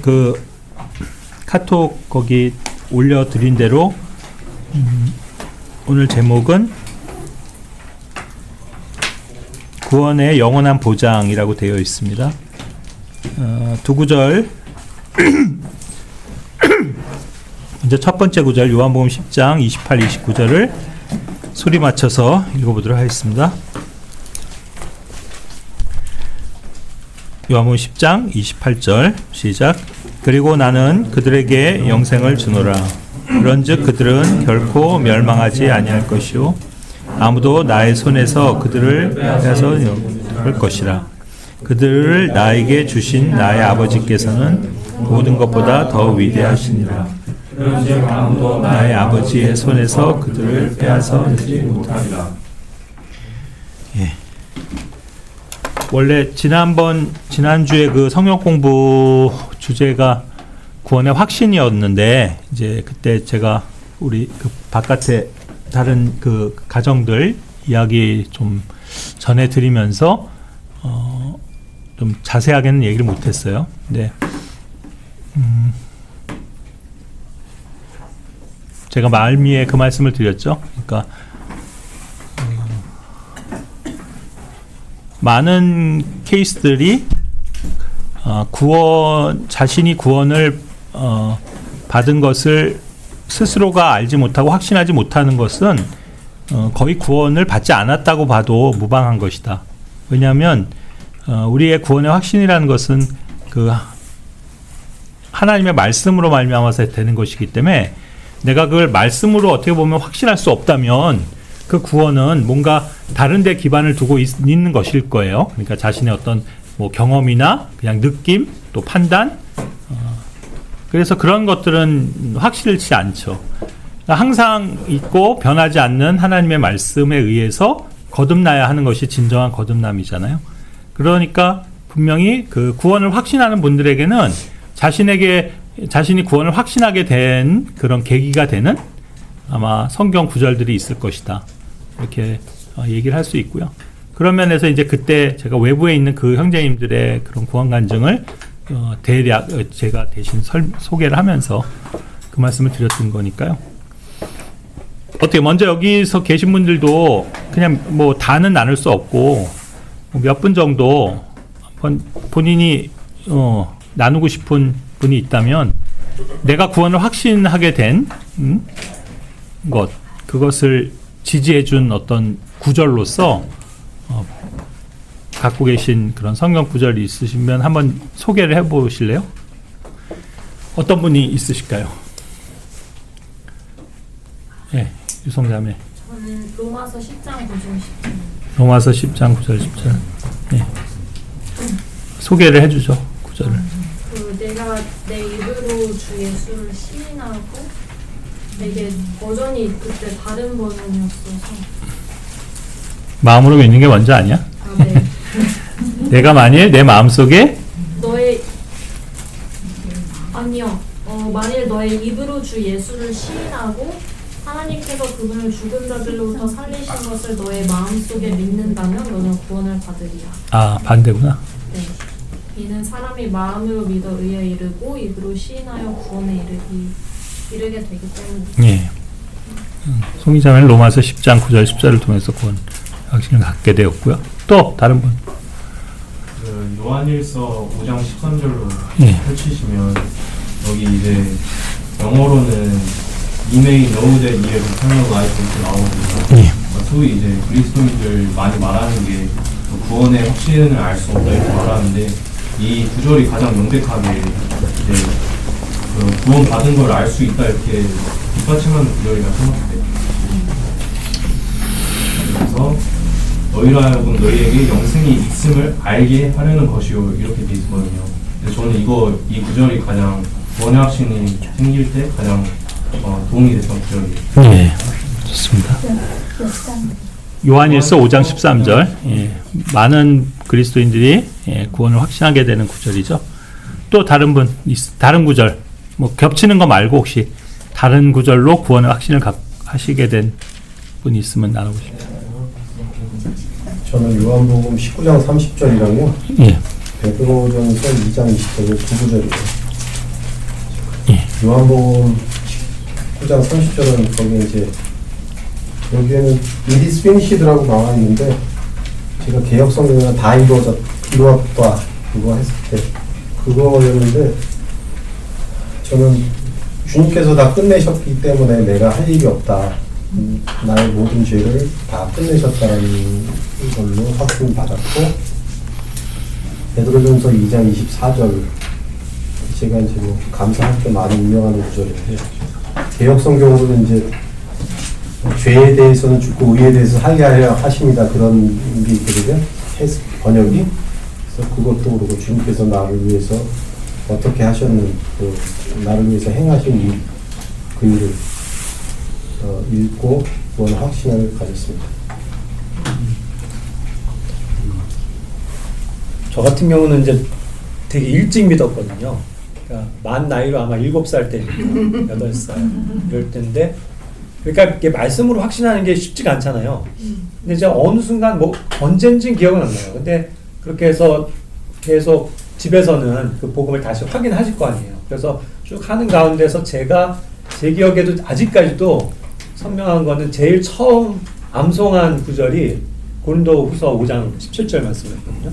그 카톡 거기 올려드린 대로 오늘 제목은 구원의 영원한 보장이라고 되어 있습니다. 두 구절 먼저 첫 번째 구절 요한복음 10장 28, 29절을 소리 맞춰서 읽어보도록 하겠습니다. 요한복음 10장 28절 시작. 그리고 나는 그들에게 영생을 주노라. 그런즉 그들은 결코 멸망하지 아니할 것이요 아무도 나의 손에서 그들을 빼앗아 할 것이라. 그들을 나에게 주신 나의 아버지께서는 모든 것보다 더 위대하시니라. 그런즉 아무도 나의 아버지의 손에서 그들을 빼앗아내지 못하리라. 예. 원래 지난주에 그 성경 공부 주제가 구원의 확신이었는데, 이제 그때 제가 우리 그 바깥에 다른 그 가정들 이야기 좀 전해드리면서 좀 자세하게는 얘기를 못했어요. 근데 제가 말미에 그 말씀을 드렸죠. 그러니까 많은 케이스들이 자신이 구원을 받은 것을 스스로가 알지 못하고 확신하지 못하는 것은 거의 구원을 받지 않았다고 봐도 무방한 것이다. 왜냐하면 우리의 구원의 확신이라는 것은 그 하나님의 말씀으로 말미암아서 되는 것이기 때문에, 내가 그걸 말씀으로 어떻게 보면 확신할 수 없다면 그 구원은 뭔가 다른 데 기반을 두고 있는 것일 거예요. 그러니까 자신의 어떤 뭐 경험이나 그냥 느낌, 또 판단, 그래서 그런 것들은 확실치 않죠. 항상 있고 변하지 않는 하나님의 말씀에 의해서 거듭나야 하는 것이 진정한 거듭남이잖아요. 그러니까 분명히 그 구원을 확신하는 분들에게는 자신이 구원을 확신하게 된 그런 계기가 되는 아마 성경 구절들이 있을 것이다. 이렇게 얘기를 할 수 있고요. 그런 면에서 이제 그때 제가 외부에 있는 그 형제님들의 그런 구원 간증을 대략 제가 대신 소개를 하면서 그 말씀을 드렸던 거니까요. 어떻게 먼저 여기서 계신 분들도 그냥 뭐 다는 나눌 수 없고 몇 분 정도 본인이 나누고 싶은 분이 있다면, 내가 구원을 확신하게 된 그것을 지지해 준 어떤 구절로서 갖고 계신 그런 성경 구절이 있으시면 한번 소개를 해보실래요? 어떤 분이 있으실까요? 네, 유성자매. 저는 로마서 10장 9절 10절. 로마서 10장 9절 10절. 네. 소개를 해주죠, 구절을. 내가 내 입으로 주 예수를 시인하고, 이게 버전이 그때 다른 버전이었어서. 마음으로 믿는 게 먼저 아니야? 네. 내가 만일 내 마음속에 만일 너의 입으로 주 예수를 시인하고 하나님께서 그분을 죽은 자들로부터 살리신 것을 너의 마음속에 믿는다면 너는 구원을 받으리라. 아, 반대구나. 네. 이는 사람이 마음으로 믿어 의에 이르고 입으로 시인하여 구원에 이르게 되기 때문이다. 예. 송이자매는 로마서 10장 9절 10절을 통해서 구원 확신을 갖게 되었고요. 또 다른 분. 그 요한일서 5장 13절로 예. 펼치시면 여기 이제 영어로는 이메인 너우데 이에 루탄이라고 아이고 이렇게 나오거든요. 예. 소위 이제 그리스도인들 많이 말하는 게 구원의 확신을 알 수 없다 이렇게 말하는데, 이 구절이 가장 명백하게 이제 그 구원 받은 걸 알 수 있다 이렇게 뒷받침하는 구절이라 생각해요. 그래서 너희로 하여금 너희에게 영생이 있음을 알게 하려는 것이요 이렇게 돼 있거든요. 근데 저는 이 구절이 가장 구원의 확신이 생길 때 가장 도움이 됐던 구절이에요. 네, 좋습니다. 요한일서 5장 13절. 예, 많은 그리스도인들이 구원을 확신하게 되는 구절이죠. 또 다른 구절, 뭐 겹치는 거 말고 혹시 다른 구절로 구원의 확신을 하시게 된 분이 있으면 나눠보십시오. 저는 요한복음 19장 30절이랑요. 예. 베드로전서 2장 20절의 두 구절이에요. 요한복음 19장 30절은 거기 이제 여기에는 It is finished라고 나와 있는데 제가 개혁 성경에는 다 이루었다 그거 했을 때 그거였는데 저는 주님께서 다 끝내셨기 때문에 내가 할 일이 없다. 나의 모든 죄를 다 끝내셨다는 걸로 확증 받았고 베드로전서 2장 24절 제가 이제 뭐 감사할 때 많이 인용하는 구절인데 개혁 성경으로는 이제 죄에 대해서는 죽고 의에 대해서 하게 하십니다 그런 게 있거든요. 번역이. 그래서 그것도 그렇고 주님께서 나를 위해서 어떻게 하셨는 그 나를 위해서 행하신 그 일을 읽고 그건 확신을 가졌습니다. 저 같은 경우는 이제 되게 일찍 믿었거든요. 그러니까 만 나이로 아마 7살 때니까 8살 이럴 때인데 그러니까 이게 말씀으로 확신하는 게 쉽지가 않잖아요. 근데 이제 어느 순간 뭐 언젠진 기억은 안 나요. 근데 그렇게 해서 계속 집에서는 그 복음을 다시 확인하실 거 아니에요. 그래서 쭉 하는 가운데서 제가 제 기억에도 아직까지도 선명한 거는 제일 처음 암송한 구절이 고린도후서 5장 17절 말씀이었거든요.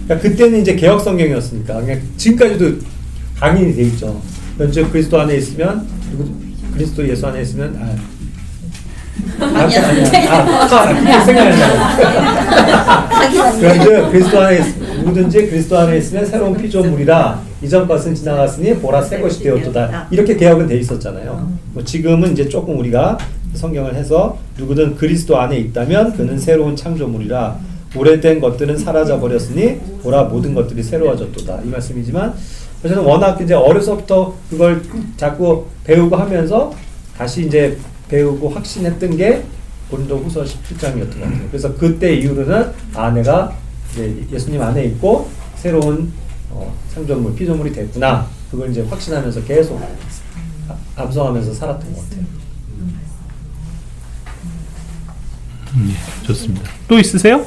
그러니까 그때는 이제 개혁 성경이었으니까 그냥 지금까지도 강인이 돼 있죠. 즉 그리스도 안에 있으면 그리스도 예수 안에 있으면 그게 생각이 나요. 그런즉 그리스도 안에 누구든지 그리스도 안에 있으면 새로운 피조물이라 이전 것은 지나갔으니 보라 새 것이 되었도다. 이렇게 개혁은 돼 있었잖아요. 뭐 지금은 이제 조금 우리가 성경을 해서 누구든 그리스도 안에 있다면 그는 새로운 창조물이라 오래된 것들은 사라져 버렸으니 보라 모든 것들이 새로워졌도다. 이 말씀이지만 저는 워낙 이제 어려서부터 그걸 자꾸 배우고 하면서 다시 이제 배우고 확신했던 게 고린도후서 17장이었던 것 같아요. 그래서 그때 이후로는 내가 이제 예수님 안에 있고 새로운 창조물, 피조물이 됐구나. 그걸 이제 확신하면서 계속 암송하면서 살았던 것 같아요. 좋습니다. 또 있으세요?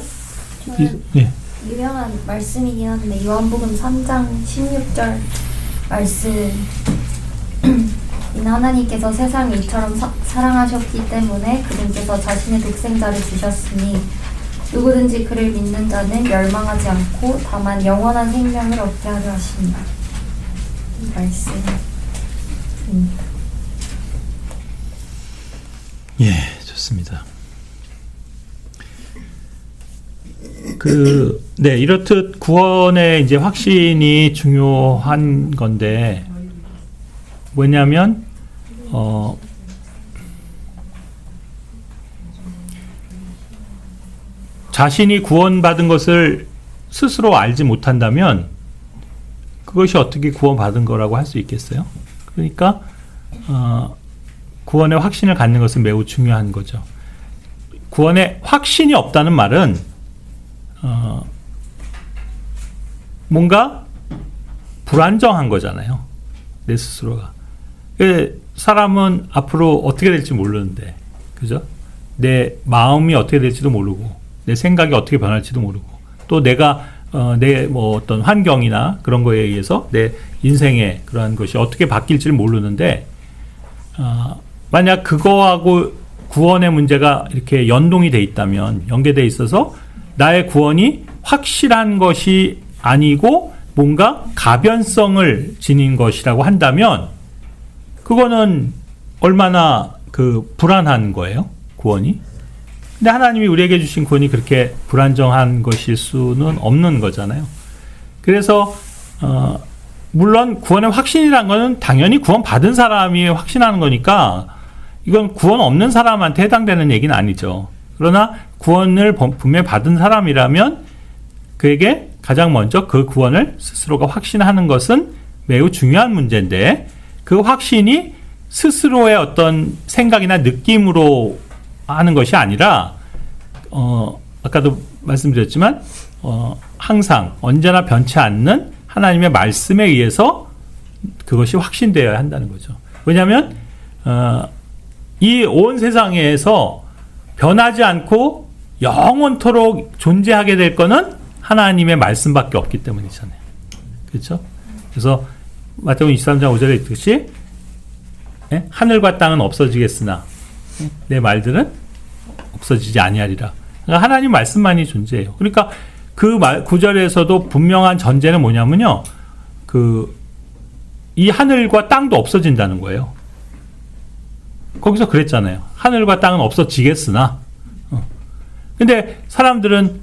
네. 유명한 말씀이긴 한데 요한복음 3장 16절 말씀 이는 하나님께서 세상을 이처럼 사랑하셨기 때문에 그분께서 자신의 독생자를 주셨으니 누구든지 그를 믿는 자는 멸망하지 않고 다만 영원한 생명을 얻게 하려 하십니다. 이 말씀입니다. 예, 좋습니다. 네, 이렇듯 구원의 이제 확신이 중요한 건데, 뭐냐면, 자신이 구원받은 것을 스스로 알지 못한다면, 그것이 어떻게 구원받은 거라고 할 수 있겠어요? 그러니까, 구원의 확신을 갖는 것은 매우 중요한 거죠. 구원의 확신이 없다는 말은, 뭔가 불안정한 거잖아요. 내 스스로가. 사람은 앞으로 어떻게 될지 모르는데, 그죠? 내 마음이 어떻게 될지도 모르고, 내 생각이 어떻게 변할지도 모르고, 또 내가, 내 뭐 어떤 환경이나 그런 거에 의해서 내 인생의 그러한 것이 어떻게 바뀔지를 모르는데, 만약 그거하고 구원의 문제가 이렇게 연동이 돼 있다면, 연계돼 있어서 나의 구원이 확실한 것이 아니고 뭔가 가변성을 지닌 것이라고 한다면 그거는 얼마나 불안한 거예요, 구원이. 근데 하나님이 우리에게 주신 구원이 그렇게 불안정한 것일 수는 없는 거잖아요. 그래서 물론 구원의 확신이란 거는 당연히 구원 받은 사람이 확신하는 거니까 이건 구원 없는 사람한테 해당되는 얘기는 아니죠. 그러나 구원을 분명히 받은 사람이라면 그에게 가장 먼저 그 구원을 스스로가 확신하는 것은 매우 중요한 문제인데, 그 확신이 스스로의 어떤 생각이나 느낌으로 하는 것이 아니라 아까도 말씀드렸지만 항상 언제나 변치 않는 하나님의 말씀에 의해서 그것이 확신되어야 한다는 거죠. 왜냐하면 이 온 세상에서 변하지 않고 영원토록 존재하게 될 거는 하나님의 말씀밖에 없기 때문이잖아요. 그렇죠? 그래서 마태복음 23장 5절에 있듯이 예? 하늘과 땅은 없어지겠으나 내 말들은 없어지지 아니하리라. 그러니까 하나님 말씀만이 존재해요. 그러니까 그 구절에서도 분명한 전제는 뭐냐면요. 이 하늘과 땅도 없어진다는 거예요. 거기서 그랬잖아요. 하늘과 땅은 없어지겠으나. 근데 사람들은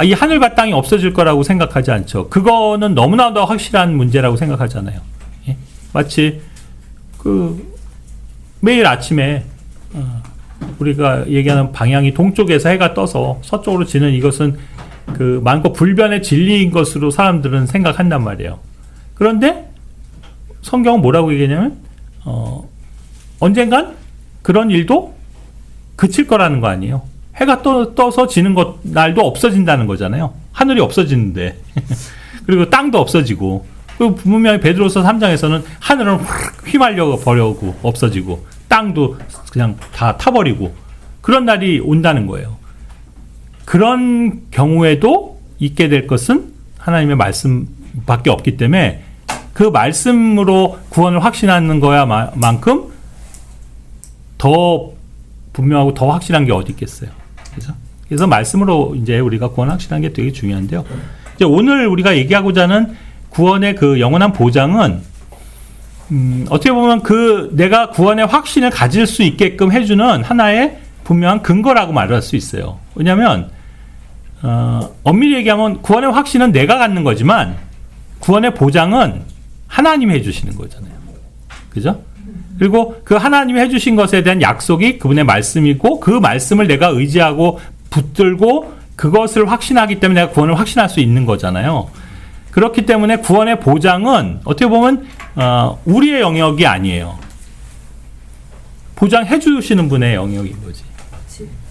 이 하늘과 땅이 없어질 거라고 생각하지 않죠. 그거는 너무나도 확실한 문제라고 생각하잖아요. 예? 마치 매일 아침에 우리가 얘기하는 방향이 동쪽에서 해가 떠서 서쪽으로 지는 이것은 많고 불변의 진리인 것으로 사람들은 생각한단 말이에요. 그런데 성경은 뭐라고 얘기하냐면 언젠간 그런 일도 그칠 거라는 거 아니에요. 해가 떠서 지는 날도 없어진다는 거잖아요. 하늘이 없어지는데 그리고 땅도 없어지고, 그리고 분명히 베드로서 3장에서는 하늘은 확 휘말려 버려고 없어지고 땅도 그냥 다 타버리고 그런 날이 온다는 거예요. 그런 경우에도 있게 될 것은 하나님의 말씀밖에 없기 때문에 그 말씀으로 구원을 확신하는 거야만큼 더 분명하고 더 확실한 게 어디 있겠어요. 그래서 말씀으로 이제 우리가 구원 확신하는 게 되게 중요한데요. 이제 오늘 우리가 얘기하고자 하는 구원의 그 영원한 보장은 어떻게 보면 내가 구원의 확신을 가질 수 있게끔 해주는 하나의 분명한 근거라고 말할 수 있어요. 왜냐하면 엄밀히 얘기하면 구원의 확신은 내가 갖는 거지만 구원의 보장은 하나님이 해주시는 거잖아요. 그죠? 그리고 그 하나님이 해주신 것에 대한 약속이 그분의 말씀이고 그 말씀을 내가 의지하고 붙들고 그것을 확신하기 때문에 내가 구원을 확신할 수 있는 거잖아요. 그렇기 때문에 구원의 보장은 어떻게 보면 우리의 영역이 아니에요. 보장해 주시는 분의 영역인 거지.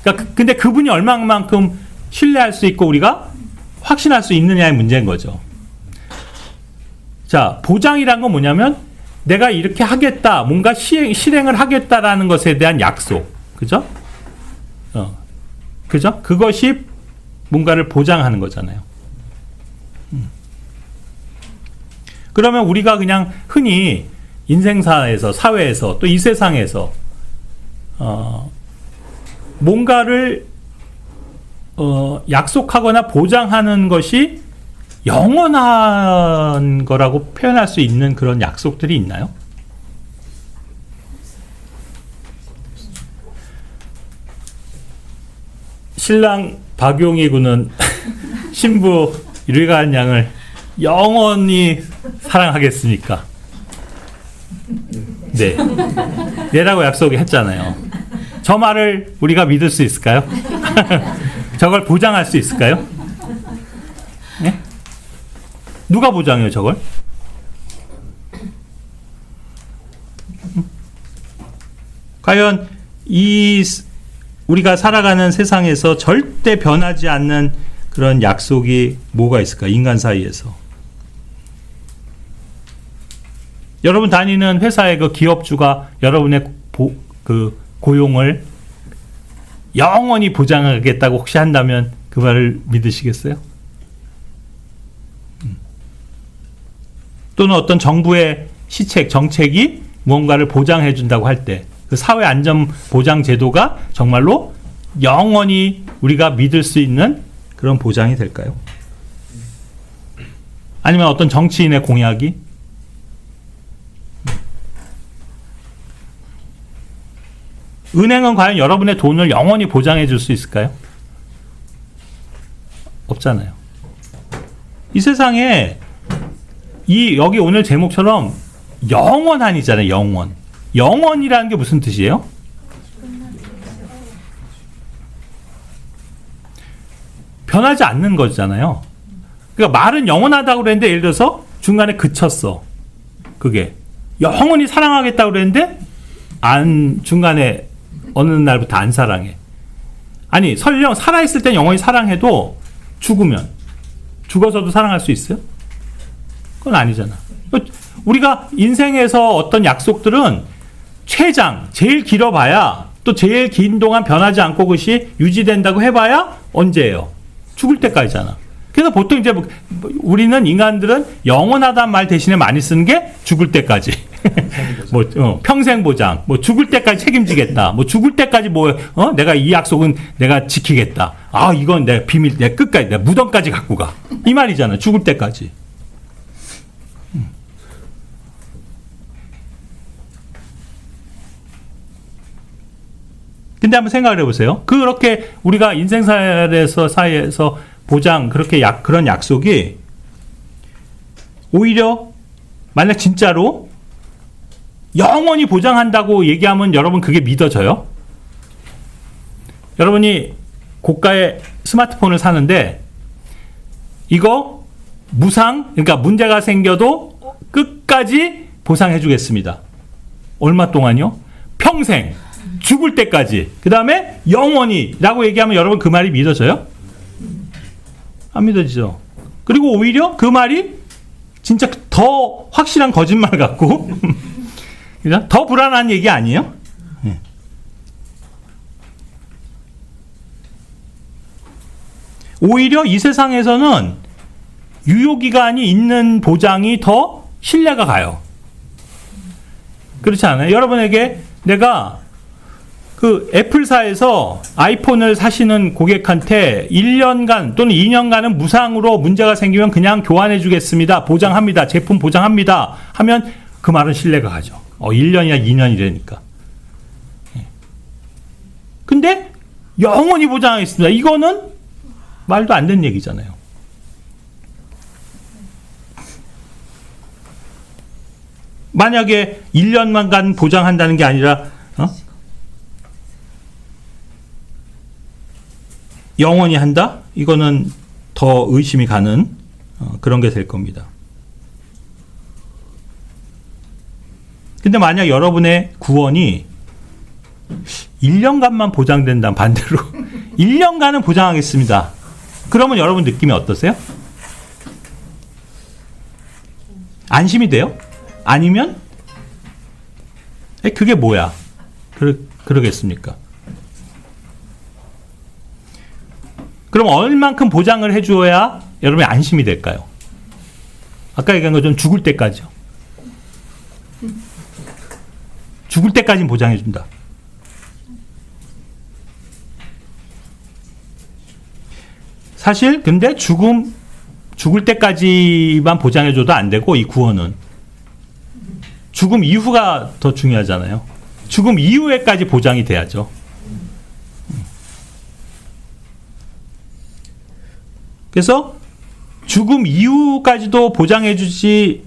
그러니까 근데 그분이 얼마만큼 신뢰할 수 있고 우리가 확신할 수 있느냐의 문제인 거죠. 자, 보장이란 건 뭐냐면 내가 이렇게 하겠다, 뭔가 실행을 하겠다라는 것에 대한 약속. 그죠? 그죠? 그것이 뭔가를 보장하는 거잖아요. 그러면 우리가 그냥 흔히 인생사에서, 사회에서, 또 이 세상에서 뭔가를 약속하거나 보장하는 것이 영원한 거라고 표현할 수 있는 그런 약속들이 있나요? 신랑 박용희 군은 신부 류가은 양을 영원히 사랑하겠습니까? 네. 네라고 약속했잖아요. 저 말을 우리가 믿을 수 있을까요? 저걸 보장할 수 있을까요? 네? 누가 보장해요, 저걸? 과연 우리가 살아가는 세상에서 절대 변하지 않는 그런 약속이 뭐가 있을까? 인간 사이에서. 여러분 다니는 회사의 그 기업주가 여러분의 고용을 영원히 보장하겠다고 혹시 한다면 그 말을 믿으시겠어요? 또는 어떤 정부의 시책, 정책이 무언가를 보장해 준다고 할 때 그 사회 안전 보장 제도가 정말로 영원히 우리가 믿을 수 있는 그런 보장이 될까요? 아니면 어떤 정치인의 공약이? 은행은 과연 여러분의 돈을 영원히 보장해 줄 수 있을까요? 없잖아요. 이 세상에 여기 오늘 제목처럼 영원한이잖아요. 영원. 영원이라는 게 무슨 뜻이에요? 변하지 않는 거잖아요. 그러니까 말은 영원하다고 그랬는데 예를 들어서 중간에 그쳤어. 그게 영원히 사랑하겠다고 그랬는데 중간에 어느 날부터 안 사랑해. 아니 설령 살아있을 땐 영원히 사랑해도 죽으면 죽어서도 사랑할 수 있어요? 그건 아니잖아. 우리가 인생에서 어떤 약속들은 최장 제일 길어봐야 또 제일 긴 동안 변하지 않고 그것이 유지된다고 해봐야 언제예요? 죽을 때까지잖아. 그래서 보통 이제 우리는 인간들은 영원하다는 말 대신에 많이 쓰는 게 죽을 때까지. 평생 보장, 뭐 죽을 때까지 책임지겠다, 뭐 죽을 때까지 내가 이 약속은 내가 지키겠다. 아, 이건 내 비밀, 내 끝까지, 내 무덤까지 갖고 가. 이 말이잖아. 죽을 때까지. 근데 한번 생각을 해보세요. 그렇게 우리가 사이에서 보장, 그런 약속이 오히려 만약 진짜로 영원히 보장한다고 얘기하면 여러분 그게 믿어져요? 여러분이 고가의 스마트폰을 사는데 이거 그러니까 문제가 생겨도 끝까지 보상해 주겠습니다. 얼마 동안요? 평생, 죽을 때까지, 그 다음에 영원히 라고 얘기하면 여러분 그 말이 믿어져요? 안 믿어지죠. 그리고 오히려 그 말이 진짜 더 확실한 거짓말 같고 더 불안한 얘기 아니에요? 오히려 이 세상에서는 유효기간이 있는 보장이 더 신뢰가 가요. 그렇지 않아요? 여러분에게 내가 그 애플사에서 아이폰을 사시는 고객한테 1년간 또는 2년간은 무상으로 문제가 생기면 그냥 교환해 주겠습니다. 보장합니다. 제품 보장합니다. 하면 그 말은 신뢰가 가죠. 1년이나 2년이라니까. 근데 영원히 보장하겠습니다. 이거는 말도 안 되는 얘기잖아요. 만약에 1년만 보장한다는 게 아니라 영원히 한다? 이거는 더 의심이 가는 그런 게 될 겁니다. 근데 만약 여러분의 구원이 1년간만 보장된다면 반대로 1년간은 보장하겠습니다. 그러면 여러분 느낌이 어떠세요? 안심이 돼요? 아니면 그게 뭐야? 그러겠습니까? 그럼 얼만큼 보장을 해줘야 여러분이 안심이 될까요? 아까 얘기한 것처럼 죽을 때까지요. 죽을 때까지는 보장해준다. 사실 근데 죽을 때까지만 보장해줘도 안 되고 이 구원은 죽음 이후가 더 중요하잖아요. 죽음 이후에까지 보장이 돼야죠. 그래서 죽음 이후까지도 보장해주지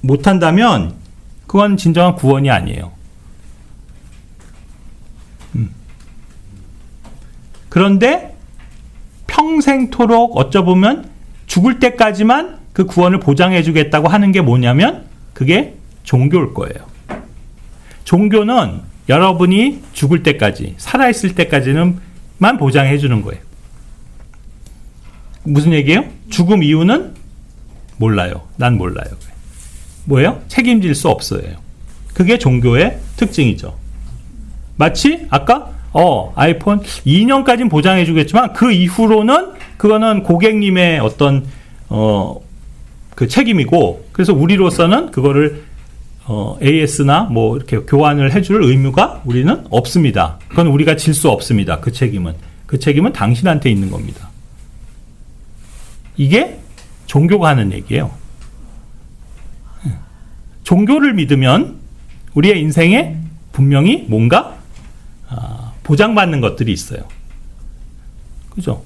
못한다면 그건 진정한 구원이 아니에요. 그런데 평생토록 어쩌보면 죽을 때까지만 그 구원을 보장해주겠다고 하는 게 뭐냐면 그게 종교일 거예요. 종교는 여러분이 죽을 때까지, 살아있을 때까지는만 보장해주는 거예요. 무슨 얘기예요? 죽음 이유는 몰라요. 난 몰라요. 뭐예요? 책임질 수 없어요. 그게 종교의 특징이죠. 마치 아까 아이폰 2년까지는 보장해 주겠지만 그 이후로는 그거는 고객님의 어떤 그 책임이고, 그래서 우리로서는 그거를 AS나 뭐 이렇게 교환을 해줄 의무가 우리는 없습니다. 그건 우리가 질 수 없습니다. 그 책임은 당신한테 있는 겁니다. 이게 종교가 하는 얘기예요. 종교를 믿으면 우리의 인생에 분명히 뭔가 보장받는 것들이 있어요. 그죠?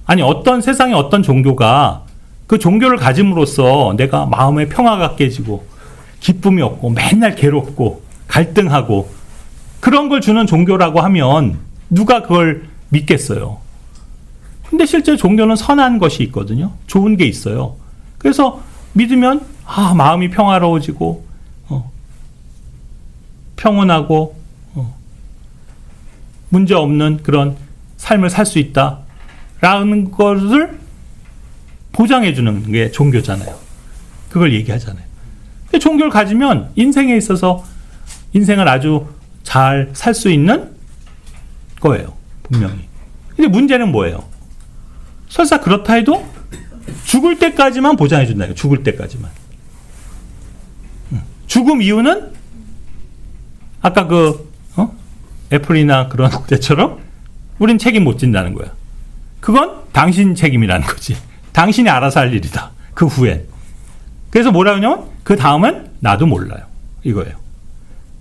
아니, 세상에 어떤 종교가 그 종교를 가짐으로써 내가 마음의 평화가 깨지고 기쁨이 없고 맨날 괴롭고 갈등하고 그런 걸 주는 종교라고 하면 누가 그걸 믿겠어요? 근데 실제 종교는 선한 것이 있거든요. 좋은 게 있어요. 그래서 믿으면 마음이 평화로워지고 평온하고 문제없는 그런 삶을 살 수 있다라는 것을 보장해 주는 게 종교잖아요. 그걸 얘기하잖아요. 근데 종교를 가지면 인생에 있어서 인생을 아주 잘 살 수 있는 거예요. 분명히. 근데 문제는 뭐예요? 설사 그렇다 해도 죽을 때까지만 보장해 준다. 죽을 때까지만. 죽음 이유는 아까 애플이나 그런 데처럼 우린 책임 못 진다는 거야. 그건 당신 책임이라는 거지. 당신이 알아서 할 일이다. 그 후엔. 그래서 뭐라 하냐면 그 다음은 나도 몰라요. 이거예요.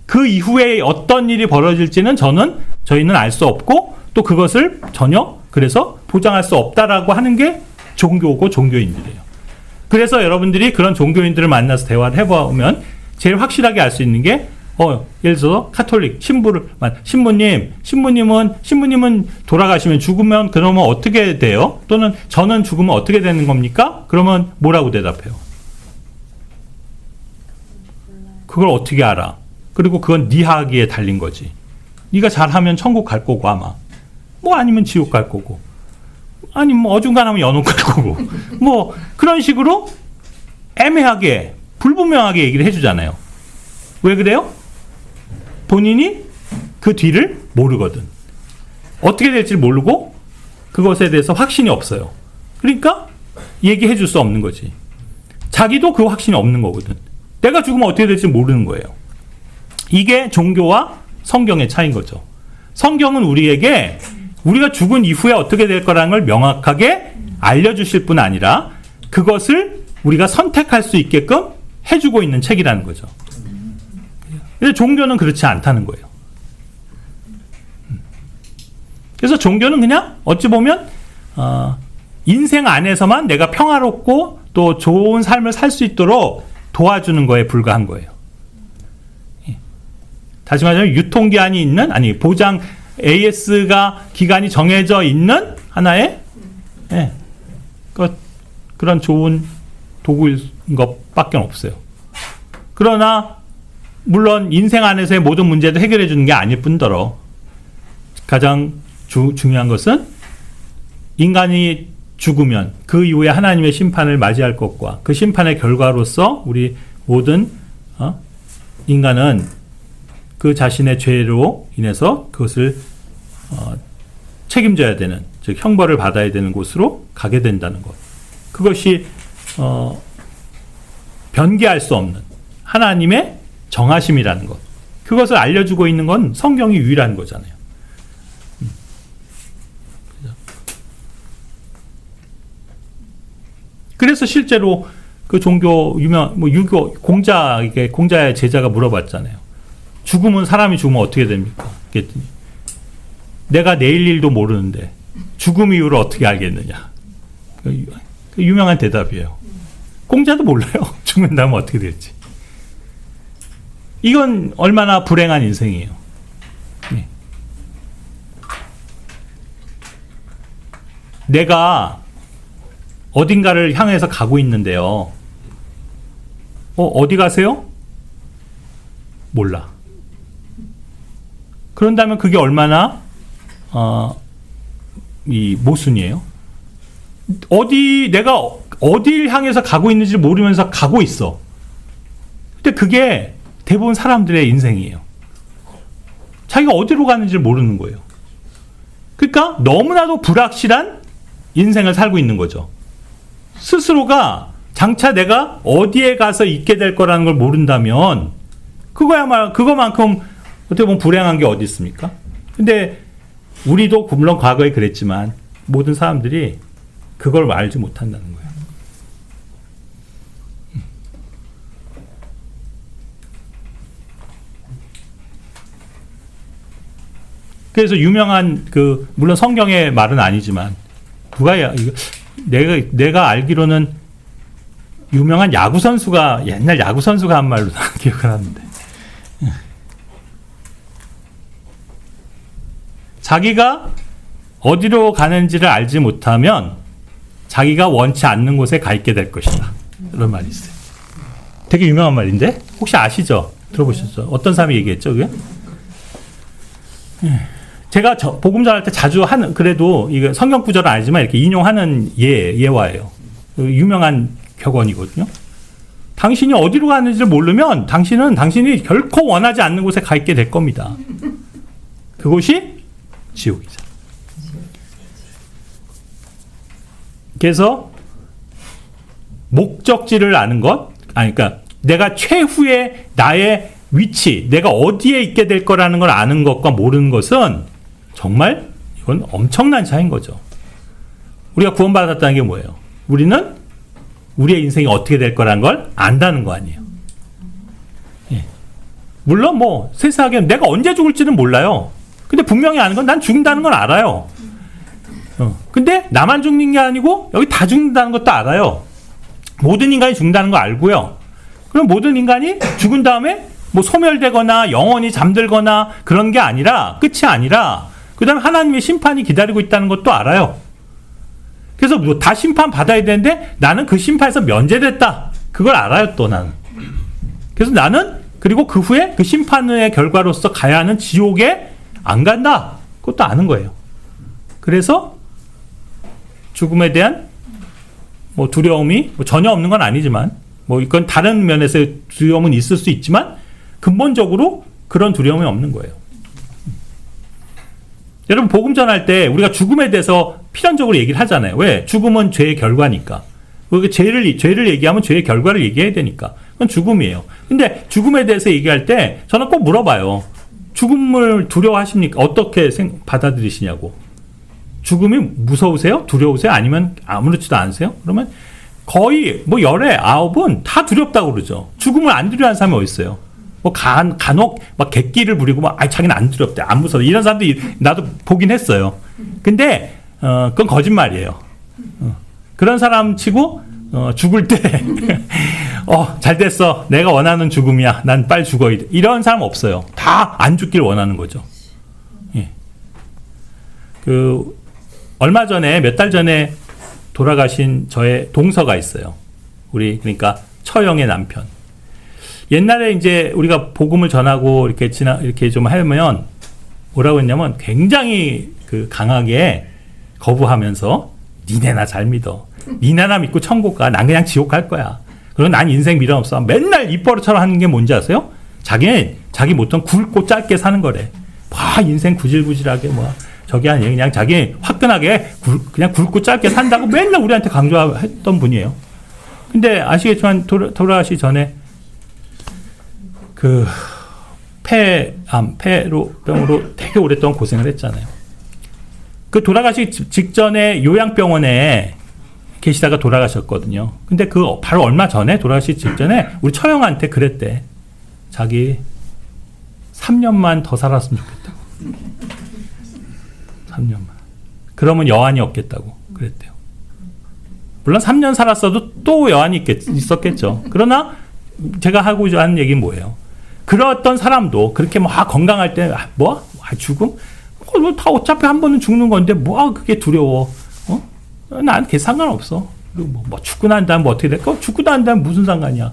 그 이후에 어떤 일이 벌어질지는 저희는 알 수 없고 또 그것을 전혀 그래서 보장할 수 없다라고 하는 게 종교고 종교인들이에요. 그래서 여러분들이 그런 종교인들을 만나서 대화를 해보면 제일 확실하게 알 수 있는 게 예를 들어서 카톨릭 신부님은 돌아가시면 죽으면 그러면 어떻게 돼요? 또는 저는 죽으면 어떻게 되는 겁니까? 그러면 뭐라고 대답해요? 그걸 어떻게 알아? 그리고 그건 네 하기에 달린 거지. 네가 잘하면 천국 갈 거고 아마. 뭐 아니면 지옥 갈 거고. 아니 뭐 어중간하면 연옥 갈 거고. 뭐 그런 식으로 애매하게 불분명하게 얘기를 해주잖아요. 왜 그래요? 본인이 그 뒤를 모르거든. 어떻게 될지 모르고 그것에 대해서 확신이 없어요. 그러니까 얘기해 줄 수 없는 거지. 자기도 그 확신이 없는 거거든. 내가 죽으면 어떻게 될지 모르는 거예요. 이게 종교와 성경의 차이인 거죠. 성경은 우리에게 우리가 죽은 이후에 어떻게 될 거라는 걸 명확하게 알려주실 뿐 아니라 그것을 우리가 선택할 수 있게끔 해주고 있는 책이라는 거죠. 근데 종교는 그렇지 않다는 거예요. 그래서 종교는 그냥 어찌 보면 인생 안에서만 내가 평화롭고 또 좋은 삶을 살 수 있도록 도와주는 거에 불과한 거예요. 다시 말하면 유통기한이 있는 보장 AS가 기간이 정해져 있는 하나의 그런 좋은 도구인 것밖에 없어요. 그러나 물론 인생 안에서의 모든 문제도 해결해 주는 게 아닐 뿐더러 가장 중요한 것은 인간이 죽으면 그 이후에 하나님의 심판을 맞이할 것과 그 심판의 결과로서 우리 모든 인간은 그 자신의 죄로 인해서 그것을 책임져야 되는, 즉 형벌을 받아야 되는 곳으로 가게 된다는 것. 그것이 변개할 수 없는 하나님의 정하심이라는 것. 그것을 알려주고 있는 건 성경이 유일한 거잖아요. 그래서 실제로 그 종교 유교 공자의 제자가 물어봤잖아요. 사람이 죽으면 어떻게 됩니까? 그랬더니 내가 내일 일도 모르는데 죽음 이유를 어떻게 알겠느냐. 그 유명한 대답이에요. 공자도 몰라요. 죽는 다음에 어떻게 될지. 이건 얼마나 불행한 인생이에요. 네. 내가 어딘가를 향해서 가고 있는데요. 어디 가세요? 몰라. 그런다면 그게 얼마나 이 모순이에요. 내가 어디를 향해서 가고 있는지 모르면서 가고 있어. 근데 그게 대부분 사람들의 인생이에요. 자기가 어디로 가는지 모르는 거예요. 그러니까 너무나도 불확실한 인생을 살고 있는 거죠. 스스로가 장차 내가 어디에 가서 있게 될 거라는 걸 모른다면 그거만큼 어떻게 보면 불행한 게 어디 있습니까? 근데 우리도 물론 과거에 그랬지만 모든 사람들이 그걸 알지 못한다는 거예요. 그래서 유명한 물론 성경의 말은 아니지만 내가 알기로는 유명한 옛날 야구 선수가 한 말로 기억을 하는데 자기가 어디로 가는지를 알지 못하면 자기가 원치 않는 곳에 가 있게 될 것이다. 이런 말이 있어요. 되게 유명한 말인데 혹시 아시죠? 들어보셨죠? 어떤 사람이 얘기했죠? 그게? 제가 복음 전할 때 자주 하는, 그래도 이거 성경 구절은 아니지만 이렇게 인용하는 예화예요. 유명한 격언이거든요. 당신이 어디로 가는지를 모르면 당신이 결코 원하지 않는 곳에 가 있게 될 겁니다. 그곳이 지옥이죠. 그래서 목적지를 아는 것, 그러니까 내가 최후의 나의 위치, 내가 어디에 있게 될 거라는 걸 아는 것과 모르는 것은 정말 이건 엄청난 차이인 거죠. 우리가 구원받았다는 게 뭐예요? 우리는 우리의 인생이 어떻게 될 거라는 걸 안다는 거 아니에요. 예. 물론 뭐 세세하게 내가 언제 죽을지는 몰라요. 근데 분명히 아는 건 난 죽는다는 건 알아요. 근데 나만 죽는 게 아니고 여기 다 죽는다는 것도 알아요. 모든 인간이 죽는다는 거 알고요. 그럼 모든 인간이 죽은 다음에 뭐 소멸되거나 영원히 잠들거나 그런 게 아니라, 끝이 아니라 그 다음에 하나님의 심판이 기다리고 있다는 것도 알아요. 그래서 뭐 다 심판 받아야 되는데 나는 그 심판에서 면제됐다. 그걸 알아요, 또 나는. 그래서 나는 그리고 그 후에 그 심판의 결과로서 가야 하는 지옥에 안 간다. 그것도 아는 거예요. 그래서 죽음에 대한 뭐 두려움이 뭐 전혀 없는 건 아니지만, 뭐 이건 다른 면에서 두려움은 있을 수 있지만 근본적으로 그런 두려움이 없는 거예요. 여러분 복음 전할 때 우리가 죽음에 대해서 필연적으로 얘기를 하잖아요. 왜? 죽음은 죄의 결과니까. 죄를 얘기하면 죄의 결과를 얘기해야 되니까. 그건 죽음이에요. 근데 죽음에 대해서 얘기할 때 저는 꼭 물어봐요. 죽음을 두려워하십니까? 어떻게 받아들이시냐고. 죽음이 무서우세요? 두려우세요? 아니면 아무렇지도 않으세요? 그러면 거의 뭐 10에 9은 다 두렵다고 그러죠. 죽음을 안 두려워하는 사람이 어디 있어요? 뭐 간혹 막 객기를 부리고 막 자기는 안 두렵대, 안 무서워, 이런 사람들이 나도 보긴 했어요. 근데 그건 거짓말이에요. 그런 사람 치고 죽을 때 잘 됐어, 내가 원하는 죽음이야, 난 빨리 죽어야 돼, 이런 사람 없어요. 다 안 죽길 원하는 거죠. 예. 얼마 전에, 몇 달 전에 돌아가신 저의 동서가 있어요. 우리 그러니까 처형의 남편. 옛날에 이제 우리가 복음을 전하고 이렇게 좀 하면 뭐라고 했냐면 굉장히 강하게 거부하면서 니네 나 잘 믿어. 니네 나 믿고 천국 가. 난 그냥 지옥 갈 거야. 그리고 난 인생 미련 없어. 맨날 입버릇처럼 하는 게 뭔지 아세요? 자기 모토는 굵고 짧게 사는 거래. 인생 구질구질하게 저기 아니에요. 그냥 자기 화끈하게 그냥 굵고 짧게 산다고 맨날 우리한테 강조했던 분이에요. 근데 아시겠지만 돌아가시기 전에 폐로병으로 되게 오랫동안 고생을 했잖아요. 돌아가시기 직전에 요양병원에 계시다가 돌아가셨거든요. 근데 바로 얼마 전에 돌아가시기 직전에 우리 처형한테 그랬대. 자기 3년만 더 살았으면 좋겠다고. 3년만. 그러면 여한이 없겠다고 그랬대요. 물론 3년 살았어도 또 여한이 있었겠죠. 그러나 제가 하고자 하는 얘기는 뭐예요? 그랬던 사람도 그렇게 건강할 때 죽음? 다 어차피 한 번은 죽는 건데 그게 두려워? 난 그게 상관없어. 그리고 죽고 난 다음에 어떻게 될까? 죽고 난 다음에 무슨 상관이야?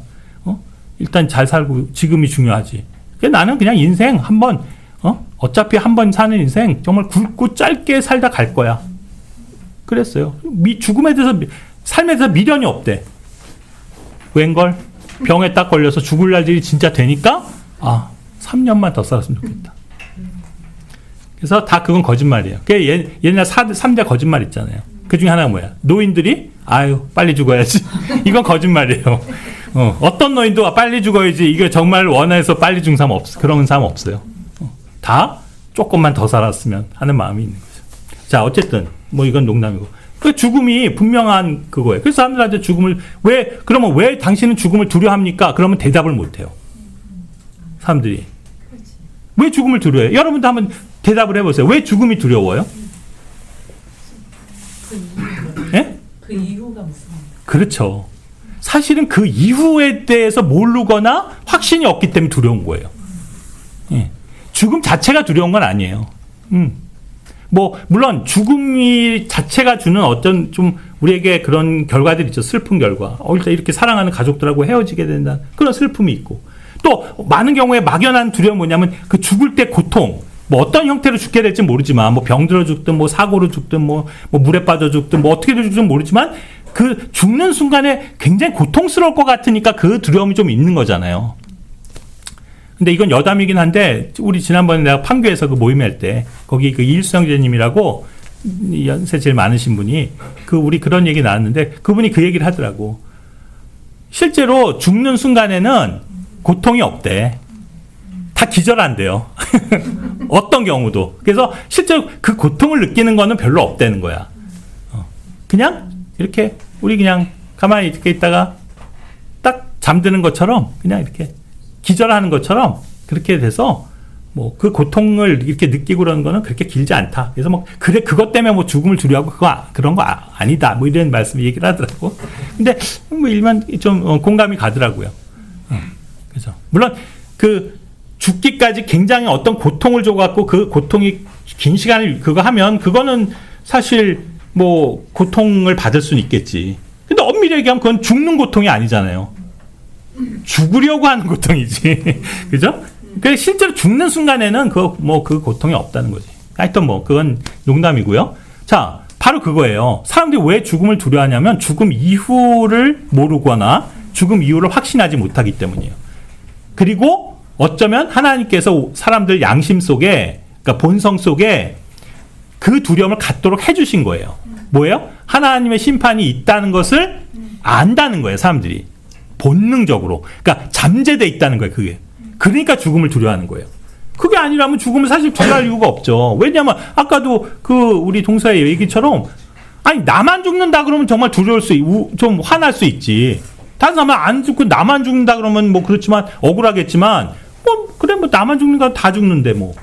일단 잘 살고 지금이 중요하지. 나는 그냥 인생 한번 어차피 한 번 사는 인생 정말 굵고 짧게 살다 갈 거야. 그랬어요. 죽음에 대해서, 삶에 대해서 미련이 없대. 웬걸? 병에 딱 걸려서 죽을 날이 진짜 되니까 3년만 더 살았으면 좋겠다. 그래서 다 그건 거짓말이에요. 옛날 3대 거짓말 있잖아요. 그 중에 하나가 뭐야? 노인들이 빨리 죽어야지. 이건 거짓말이에요. 어떤 노인도 빨리 죽어야지, 이게 정말 원해서 빨리 죽는 사람 그런 사람 없어요. 다 조금만 더 살았으면 하는 마음이 있는 거죠. 자, 어쨌든 이건 농담이고, 그 죽음이 분명한 그거예요. 그래서 사람들한테 죽음을 그러면 왜 당신은 죽음을 두려워합니까? 그러면 대답을 못 해요. 사람들이 왜 죽음을 두려워해요? 여러분도 한번 대답을 해보세요. 왜 죽음이 두려워요? 예? 그 이유가 무슨? 그렇죠. 사실은 그 이후에 대해서 모르거나 확신이 없기 때문에 두려운 거예요. 예. 죽음 자체가 두려운 건 아니에요. 물론 죽음이 자체가 주는 어떤 좀 우리에게 그런 결과들이 있죠. 슬픈 결과. 일단 이렇게 사랑하는 가족들하고 헤어지게 된다. 그런 슬픔이 있고. 또 많은 경우에 막연한 두려움은 뭐냐면 그 죽을 때 고통. 어떤 형태로 죽게 될지 모르지만 병들어 죽든 사고로 죽든 물에 빠져 죽든 어떻게 될지 모르지만 그 죽는 순간에 굉장히 고통스러울 것 같으니까 그 두려움이 좀 있는 거잖아요. 근데 이건 여담이긴 한데, 우리 지난번에 내가 판교에서 그 모임 할 때 거기 이일수 형제님이라고 연세 제일 많으신 분이 우리 그런 얘기 나왔는데, 그분이 그 얘기를 하더라고. 실제로 죽는 순간에는 고통이 없대. 다 기절한대요. 어떤 경우도. 그래서 실제로 그 고통을 느끼는 거는 별로 없다는 거야. 그냥 이렇게 우리 그냥 가만히 이렇게 있다가 딱 잠드는 것처럼 그냥 이렇게 기절하는 것처럼 그렇게 돼서 뭐 그 고통을 이렇게 느끼고 그러는 거는 그렇게 길지 않다. 그래서 뭐 그래 그것 때문에 뭐 죽음을 두려워하고 그런 거 아니다. 뭐 이런 말씀 얘기를 하더라고. 근데 뭐 일반 좀 공감이 가더라고요. 그래서 물론 그 죽기까지 굉장히 어떤 고통을 줘갖고 그 고통이 긴 시간을 그거 하면 그거는 사실 뭐 고통을 받을 수는 있겠지. 근데 엄밀히 얘기하면 그건 죽는 고통이 아니잖아요. 죽으려고 하는 고통이지. 그죠? 그 실제로 죽는 순간에는 그 고통이 없다는 거지. 하여튼 뭐 그건 농담이고요. 자, 바로 그거예요. 사람들이 왜 죽음을 두려워하냐면 죽음 이후를 모르거나 죽음 이후를 확신하지 못하기 때문이에요. 그리고 어쩌면 하나님께서 사람들 양심 속에, 그러니까 본성 속에 그 두려움을 갖도록 해주신 거예요. 뭐예요? 하나님의 심판이 있다는 것을 안다는 거예요, 사람들이. 본능적으로. 그러니까 잠재돼 있다는 거예요, 그게. 그러니까 죽음을 두려워하는 거예요. 그게 아니라면 죽음을 사실 두려워할 이유가 없죠. 왜냐하면 아까도 그 우리 동서의 얘기처럼 아니 나만 죽는다 그러면 정말 두려울 좀 화날 수 있지. 다른 사람은 안 죽고 나만 죽는다 그러면 뭐 그렇지만 억울하겠지만 뭐 그래 뭐 나만 죽는 건 다 죽는데 뭐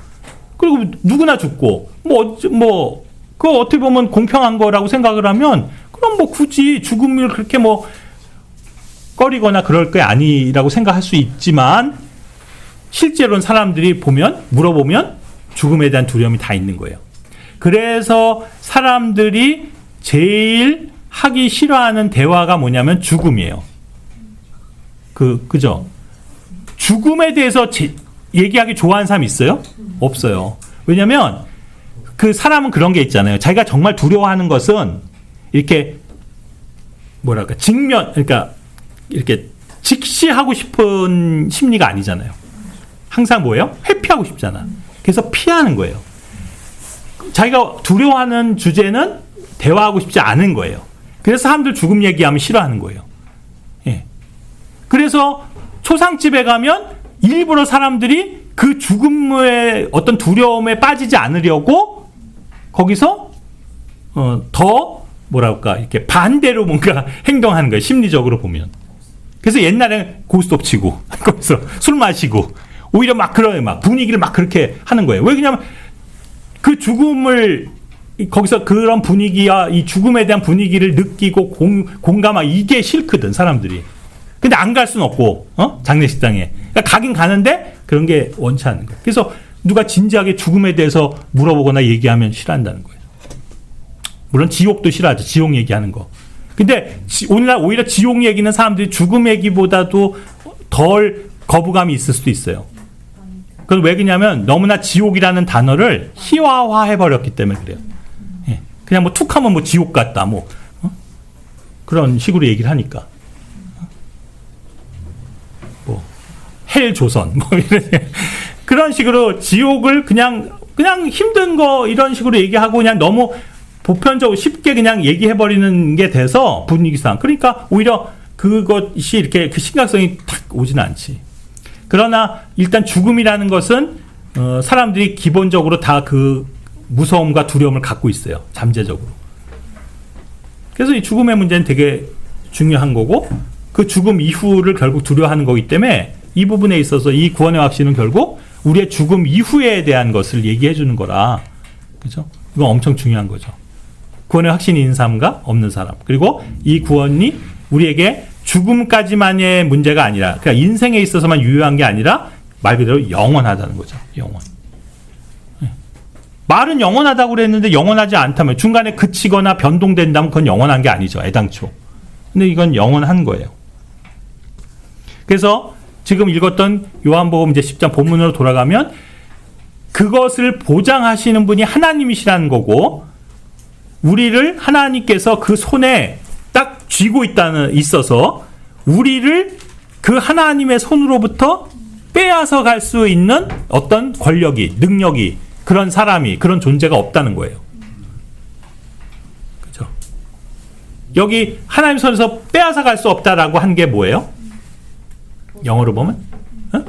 그리고 누구나 죽고 뭐 그거 어떻게 보면 공평한 거라고 생각을 하면 그럼 뭐 굳이 죽음을 그렇게 뭐 꺼리거나 그럴 게 아니라고 생각할 수 있지만 실제로는 사람들이 물어보면 죽음에 대한 두려움이 다 있는 거예요. 그래서 사람들이 제일 하기 싫어하는 대화가 뭐냐면 죽음이에요. 그죠? 죽음에 대해서 얘기하기 좋아하는 사람 있어요? 없어요. 왜냐면 그 사람은 그런 게 있잖아요. 자기가 정말 두려워하는 것은 이렇게 뭐랄까 그러니까 이렇게 직시하고 싶은 심리가 아니잖아요. 항상 뭐예요? 회피하고 싶잖아. 그래서 피하는 거예요. 자기가 두려워하는 주제는 대화하고 싶지 않은 거예요. 그래서 사람들 죽음 얘기하면 싫어하는 거예요. 예. 그래서 초상집에 가면 일부러 사람들이 그 죽음의 어떤 두려움에 빠지지 않으려고 거기서 더 뭐랄까 이렇게 반대로 뭔가 행동하는 거예요. 심리적으로 보면. 그래서 옛날에 고스톱 치고 거기서 술 마시고 오히려 막 분위기를 막 그렇게 하는 거예요. 왜 그러냐면 그 죽음을 거기서 그런 분위기와 이 죽음에 대한 분위기를 느끼고 공감하고 이게 싫거든 사람들이. 근데 안 갈 수는 없고 장례식장에. 그러니까 가긴 가는데 그런 게 원치 않는 거예요. 그래서 누가 진지하게 죽음에 대해서 물어보거나 얘기하면 싫어한다는 거예요. 물론 지옥도 싫어하죠. 지옥 얘기하는 거. 근데 오히려 지옥 얘기는 사람들이 죽음 얘기보다도 덜 거부감이 있을 수도 있어요. 그건 왜 그러냐면 너무나 지옥이라는 단어를 희화화해버렸기 때문에 그래요. 예. 그냥 뭐 툭 하면 뭐 지옥 같다 뭐 그런 식으로 얘기를 하니까 뭐 헬조선 뭐 이런 그런 식으로 지옥을 그냥 힘든 거 이런 식으로 얘기하고 그냥 너무 보편적으로 쉽게 그냥 얘기해버리는 게 돼서 분위기상 그러니까 오히려 그것이 이렇게 그 심각성이 탁 오지는 않지. 그러나 일단 죽음이라는 것은 사람들이 기본적으로 다 그 무서움과 두려움을 갖고 있어요. 잠재적으로. 그래서 이 죽음의 문제는 되게 중요한 거고 그 죽음 이후를 결국 두려워하는 거기 때문에 이 부분에 있어서 이 구원의 확신은 결국 우리의 죽음 이후에 대한 것을 얘기해 주는 거라. 그죠? 이건 엄청 중요한 거죠. 구원의 확신이 있는 사람과 없는 사람. 그리고 이 구원이 우리에게 죽음까지만의 문제가 아니라 그러니까 인생에 있어서만 유효한 게 아니라 말 그대로 영원하다는 거죠. 영원. 말은 영원하다고 그랬는데 영원하지 않다면 중간에 그치거나 변동된다면 그건 영원한 게 아니죠. 애당초. 근데 이건 영원한 거예요. 그래서 지금 읽었던 요한복음 이제 10장 본문으로 돌아가면 그것을 보장하시는 분이 하나님이시라는 거고 우리를 하나님께서 그 손에 딱 쥐고 있어서 우리를 그 하나님의 손으로부터 빼앗아 갈 수 있는 어떤 권력이, 능력이, 그런 사람이, 그런 존재가 없다는 거예요. 그죠? 여기 하나님 손에서 빼앗아 갈 수 없다라고 한 게 뭐예요? 영어로 보면? 어?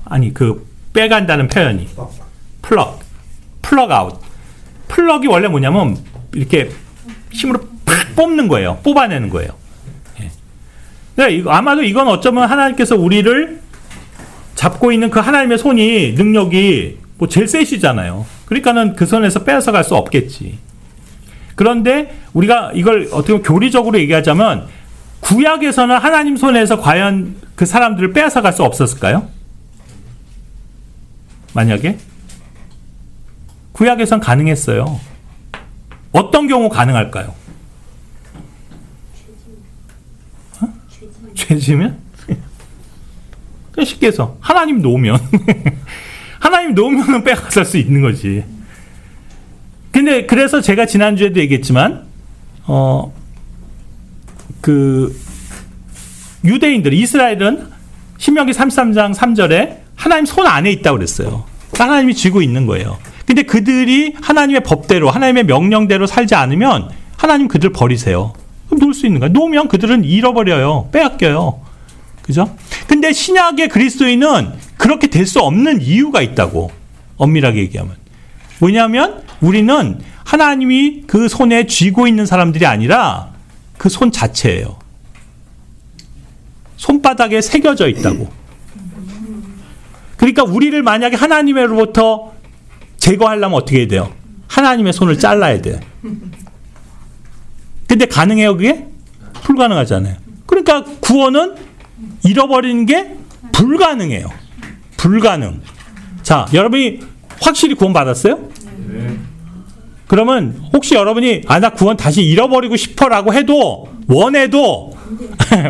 아니 그 빼간다는 표현이 플럭 아웃. 플럭이 원래 뭐냐면 이렇게 힘으로 팍 뽑는 거예요. 뽑아내는 거예요. 예. 그러니까 아마도 이건 어쩌면 하나님께서 우리를 잡고 있는 그 하나님의 손이 능력이 뭐 제일 세시잖아요. 그러니까는 그 손에서 빼앗아 갈 수 없겠지. 그런데 우리가 이걸 어떻게 보면 교리적으로 얘기하자면 구약에서는 하나님 손에서 과연 그 사람들을 빼앗아 갈 수 없었을까요? 만약에 구약에선 가능했어요. 어떤 경우 가능할까요? 어? 죄지면? 쉽게 해서 하나님 놓으면 하나님 놓으면 빼앗을 수 있는 거지. 근데 그래서 제가 지난주에도 얘기했지만 그 유대인들 이스라엘은 신명기 33장 3절에 하나님 손 안에 있다고 그랬어요. 하나님이 쥐고 있는 거예요. 근데 그들이 하나님의 법대로 하나님의 명령대로 살지 않으면 하나님 그들 버리세요. 그럼 놓을 수 있는 거예요. 놓으면 그들은 잃어버려요. 빼앗겨요. 그죠? 근데 신약의 그리스도인은 그렇게 될 수 없는 이유가 있다고. 엄밀하게 얘기하면. 뭐냐면 우리는 하나님이 그 손에 쥐고 있는 사람들이 아니라 그 손 자체예요. 손바닥에 새겨져 있다고. 그러니까 우리를 만약에 하나님으로부터 제거하려면 어떻게 해야 돼요? 하나님의 손을 잘라야 돼. 근데 가능해요, 그게? 불가능하잖아요. 그러니까 구원은 잃어버리는 게 불가능해요. 불가능. 자, 여러분이 확실히 구원 받았어요? 네. 그러면 혹시 여러분이 나 구원 다시 잃어버리고 싶어라고 해도 원해도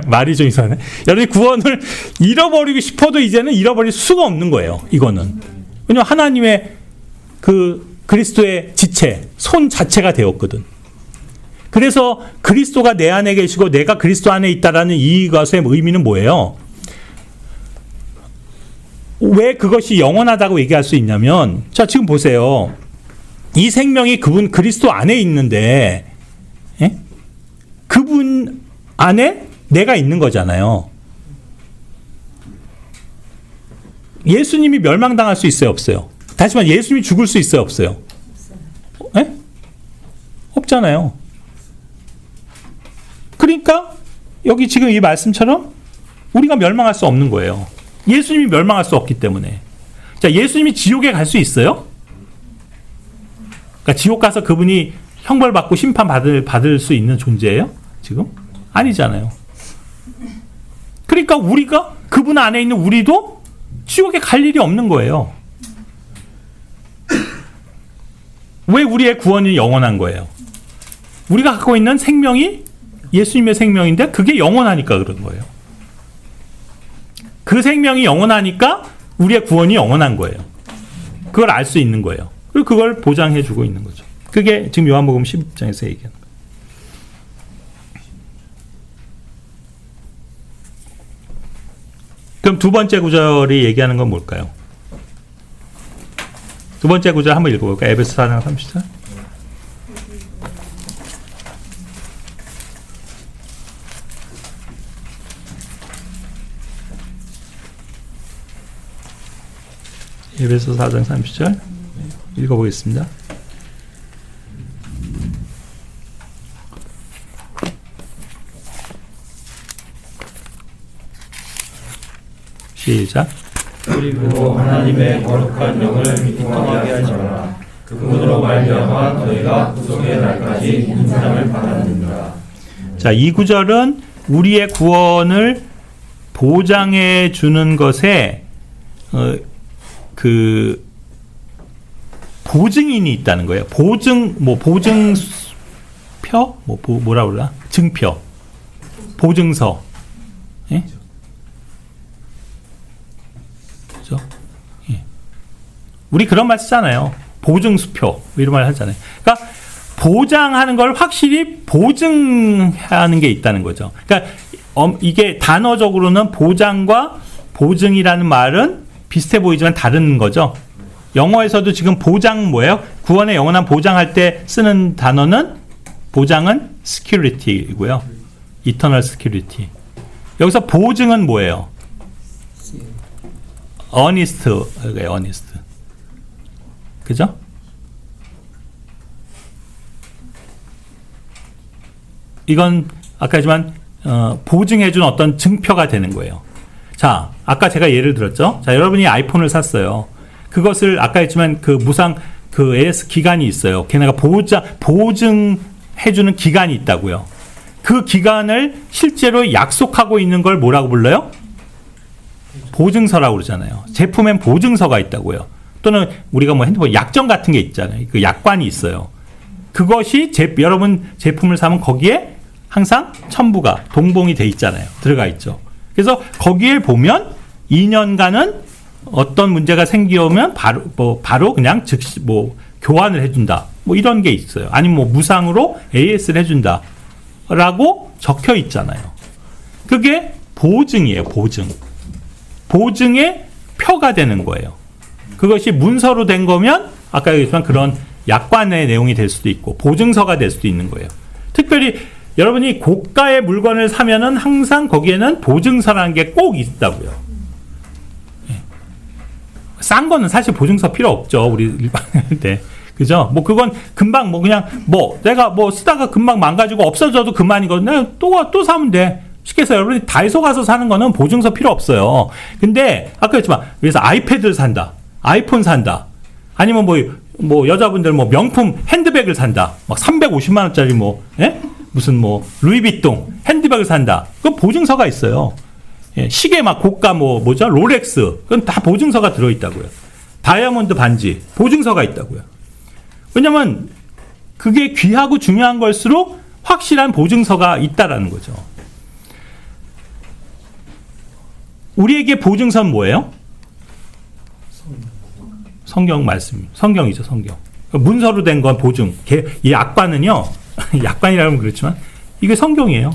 말이 좀 이상하네. 여러분이 구원을 잃어버리고 싶어도 이제는 잃어버릴 수가 없는 거예요. 이거는. 왜냐하면 하나님의 그 그리스도의 지체, 손 자체가 되었거든. 그래서 그리스도가 내 안에 계시고 내가 그리스도 안에 있다라는 이것의 의미는 뭐예요? 왜 그것이 영원하다고 얘기할 수 있냐면, 자, 지금 보세요. 이 생명이 그분 그리스도 안에 있는데, 예? 그분 안에 내가 있는 거잖아요. 예수님이 멸망당할 수 있어요, 없어요? 다시 말해, 예수님이 죽을 수 있어요, 없어요? 예? 없잖아요. 그러니까 여기 지금 이 말씀처럼 우리가 멸망할 수 없는 거예요. 예수님이 멸망할 수 없기 때문에. 자, 예수님이 지옥에 갈 수 있어요? 그러니까 지옥 가서 그분이 형벌받고 심판받을 수 있는 존재예요? 지금? 아니잖아요. 그러니까 우리가 그분 안에 있는 우리도 지옥에 갈 일이 없는 거예요. 왜 우리의 구원이 영원한 거예요? 우리가 갖고 있는 생명이 예수님의 생명인데 그게 영원하니까 그런 거예요. 그 생명이 영원하니까 우리의 구원이 영원한 거예요. 그걸 알 수 있는 거예요. 그리고 그걸 보장해 주고 있는 거죠. 그게 지금 요한복음 10장에서 얘기하는 거예요. 그럼 두 번째 구절이 얘기하는 건 뭘까요? 두 번째 구절 한번 읽어볼까요? 에베소 4장 30절. 에베소 4장 30절 읽어보겠습니다. 시작. 그리고 하나님의 거룩한 영을 미통하게 하지 마라. 그분으로 말미암아 너희가 구속의 날까지 인사함을 받았느니라. 자, 이 구절은 우리의 구원을 보장해 주는 것에 그 보증인이 있다는 거예요. 보증표, 뭐라 그러나? 증표, 보증서. 예? 그죠? 예. 우리 그런 말 쓰잖아요. 보증수표 이런 말 하잖아요. 그러니까 보장하는 걸 확실히 보증하는 게 있다는 거죠. 그러니까 이게 단어적으로는 보장과 보증이라는 말은 비슷해 보이지만 다른 거죠. 영어에서도 지금 보장 뭐예요? 구원의 영원한 보장할 때 쓰는 단어는 보장은 security이고요. eternal security. 여기서 보증은 뭐예요? earnest. 그죠? 이건 아까 했지만 보증해준 어떤 증표가 되는 거예요. 자, 아까 제가 예를 들었죠. 자, 여러분이 아이폰을 샀어요. 그것을 아까 했지만 그 무상 그 AS 기간이 있어요. 걔네가 보증해주는 기간이 있다고요. 그 기간을 실제로 약속하고 있는 걸 뭐라고 불러요? 보증서라고 그러잖아요. 제품엔 보증서가 있다고요. 또는 우리가 뭐 핸드폰 약정 같은 게 있잖아요. 그 약관이 있어요. 그것이 여러분 제품을 사면 거기에 항상 첨부가 동봉이 돼 있잖아요. 들어가 있죠. 그래서 거기에 보면 2년간은 어떤 문제가 생기면 바로 그냥 즉시 교환을 해준다. 뭐 이런 게 있어요. 아니면 뭐 무상으로 AS를 해준다. 라고 적혀 있잖아요. 그게 보증이에요. 보증의 표가 되는 거예요. 그것이 문서로 된 거면 아까 얘기했지만 그런 약관의 내용이 될 수도 있고 보증서가 될 수도 있는 거예요. 특별히 여러분이 고가의 물건을 사면은 항상 거기에는 보증서라는 게 꼭 있다고요. 싼 거는 사실 보증서 필요 없죠. 우리 일반할 때. 그죠? 뭐 그건 금방 그냥 내가 쓰다가 금방 망가지고 없어져도 그만이거든요. 또 사면 돼. 쉽게 해서 여러분이 다이소 가서 사는 거는 보증서 필요 없어요. 근데 아까 했지만 그래서 아이패드를 산다. 아이폰 산다. 아니면 여자분들 명품 핸드백을 산다. 막 350만 원짜리 무슨 루이비통 핸드백을 산다. 그건 보증서가 있어요. 예, 시계 막 고가 롤렉스. 그건 다 보증서가 들어있다고요. 다이아몬드 반지 보증서가 있다고요. 왜냐면 그게 귀하고 중요한 걸수록 확실한 보증서가 있다라는 거죠. 우리에게 보증서는 뭐예요? 성경 말씀. 성경이죠, 성경. 문서로 된 건 보증. 이 약관은요, 약관이라면 그렇지만 이게 성경이에요.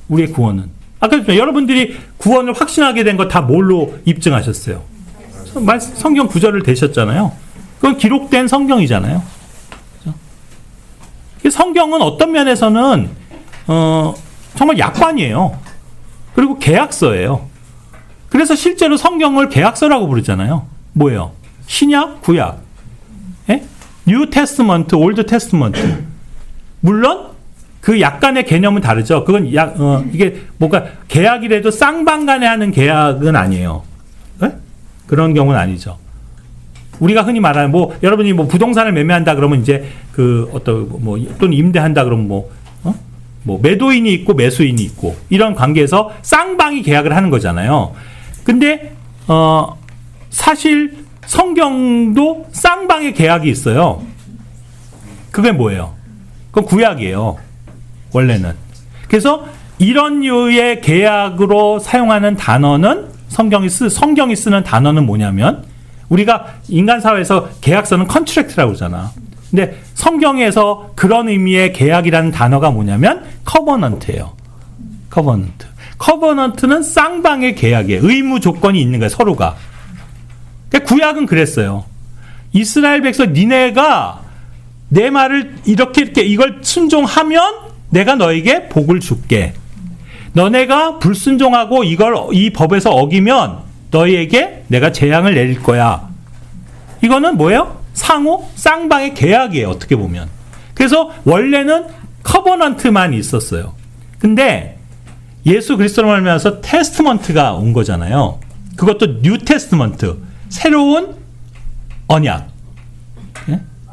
우리의 구원은. 아까 여러분들이 구원을 확신하게 된 거 다 뭘로 입증하셨어요? 성경 구절을 대셨잖아요. 그건 기록된 성경이잖아요. 그렇죠? 성경은 어떤 면에서는 정말 약관이에요. 그리고 계약서예요. 그래서 실제로 성경을 계약서라고 부르잖아요. 뭐예요? 신약, 구약, 뉴 테스트먼트, 올드 테스트먼트. 물론 그 약간의 개념은 다르죠. 그건 이게 계약이라도 쌍방간에 하는 계약은 아니에요. 네? 그런 경우는 아니죠. 우리가 흔히 말하는 여러분이 부동산을 매매한다 그러면 이제 또는 임대한다 그러면 매도인이 있고 매수인이 있고 이런 관계에서 쌍방이 계약을 하는 거잖아요. 근데 사실 성경도 쌍방의 계약이 있어요. 그게 뭐예요? 그건 구약이에요. 원래는. 그래서 이런 류의 계약으로 사용하는 단어는 성경이 쓰는 단어는 뭐냐면 우리가 인간 사회에서 계약서는 컨트랙트라고 그러잖아. 근데 성경에서 그런 의미의 계약이라는 단어가 뭐냐면 커버넌트예요. 커버넌트는 쌍방의 계약이에요. 의무 조건이 있는 거예요. 서로가. 그러니까 구약은 그랬어요. 이스라엘 백성 니네가 내 말을 이렇게 이걸 순종하면 내가 너에게 복을 줄게. 너네가 불순종하고 이 법에서 어기면 너희에게 내가 재앙을 내릴 거야. 이거는 뭐예요? 상호 쌍방의 계약이에요. 어떻게 보면. 그래서 원래는 커버넌트만 있었어요. 근데 예수 그리스도로 말미암아서 테스트먼트가 온 거잖아요. 그것도 뉴 테스트먼트, 새로운 언약.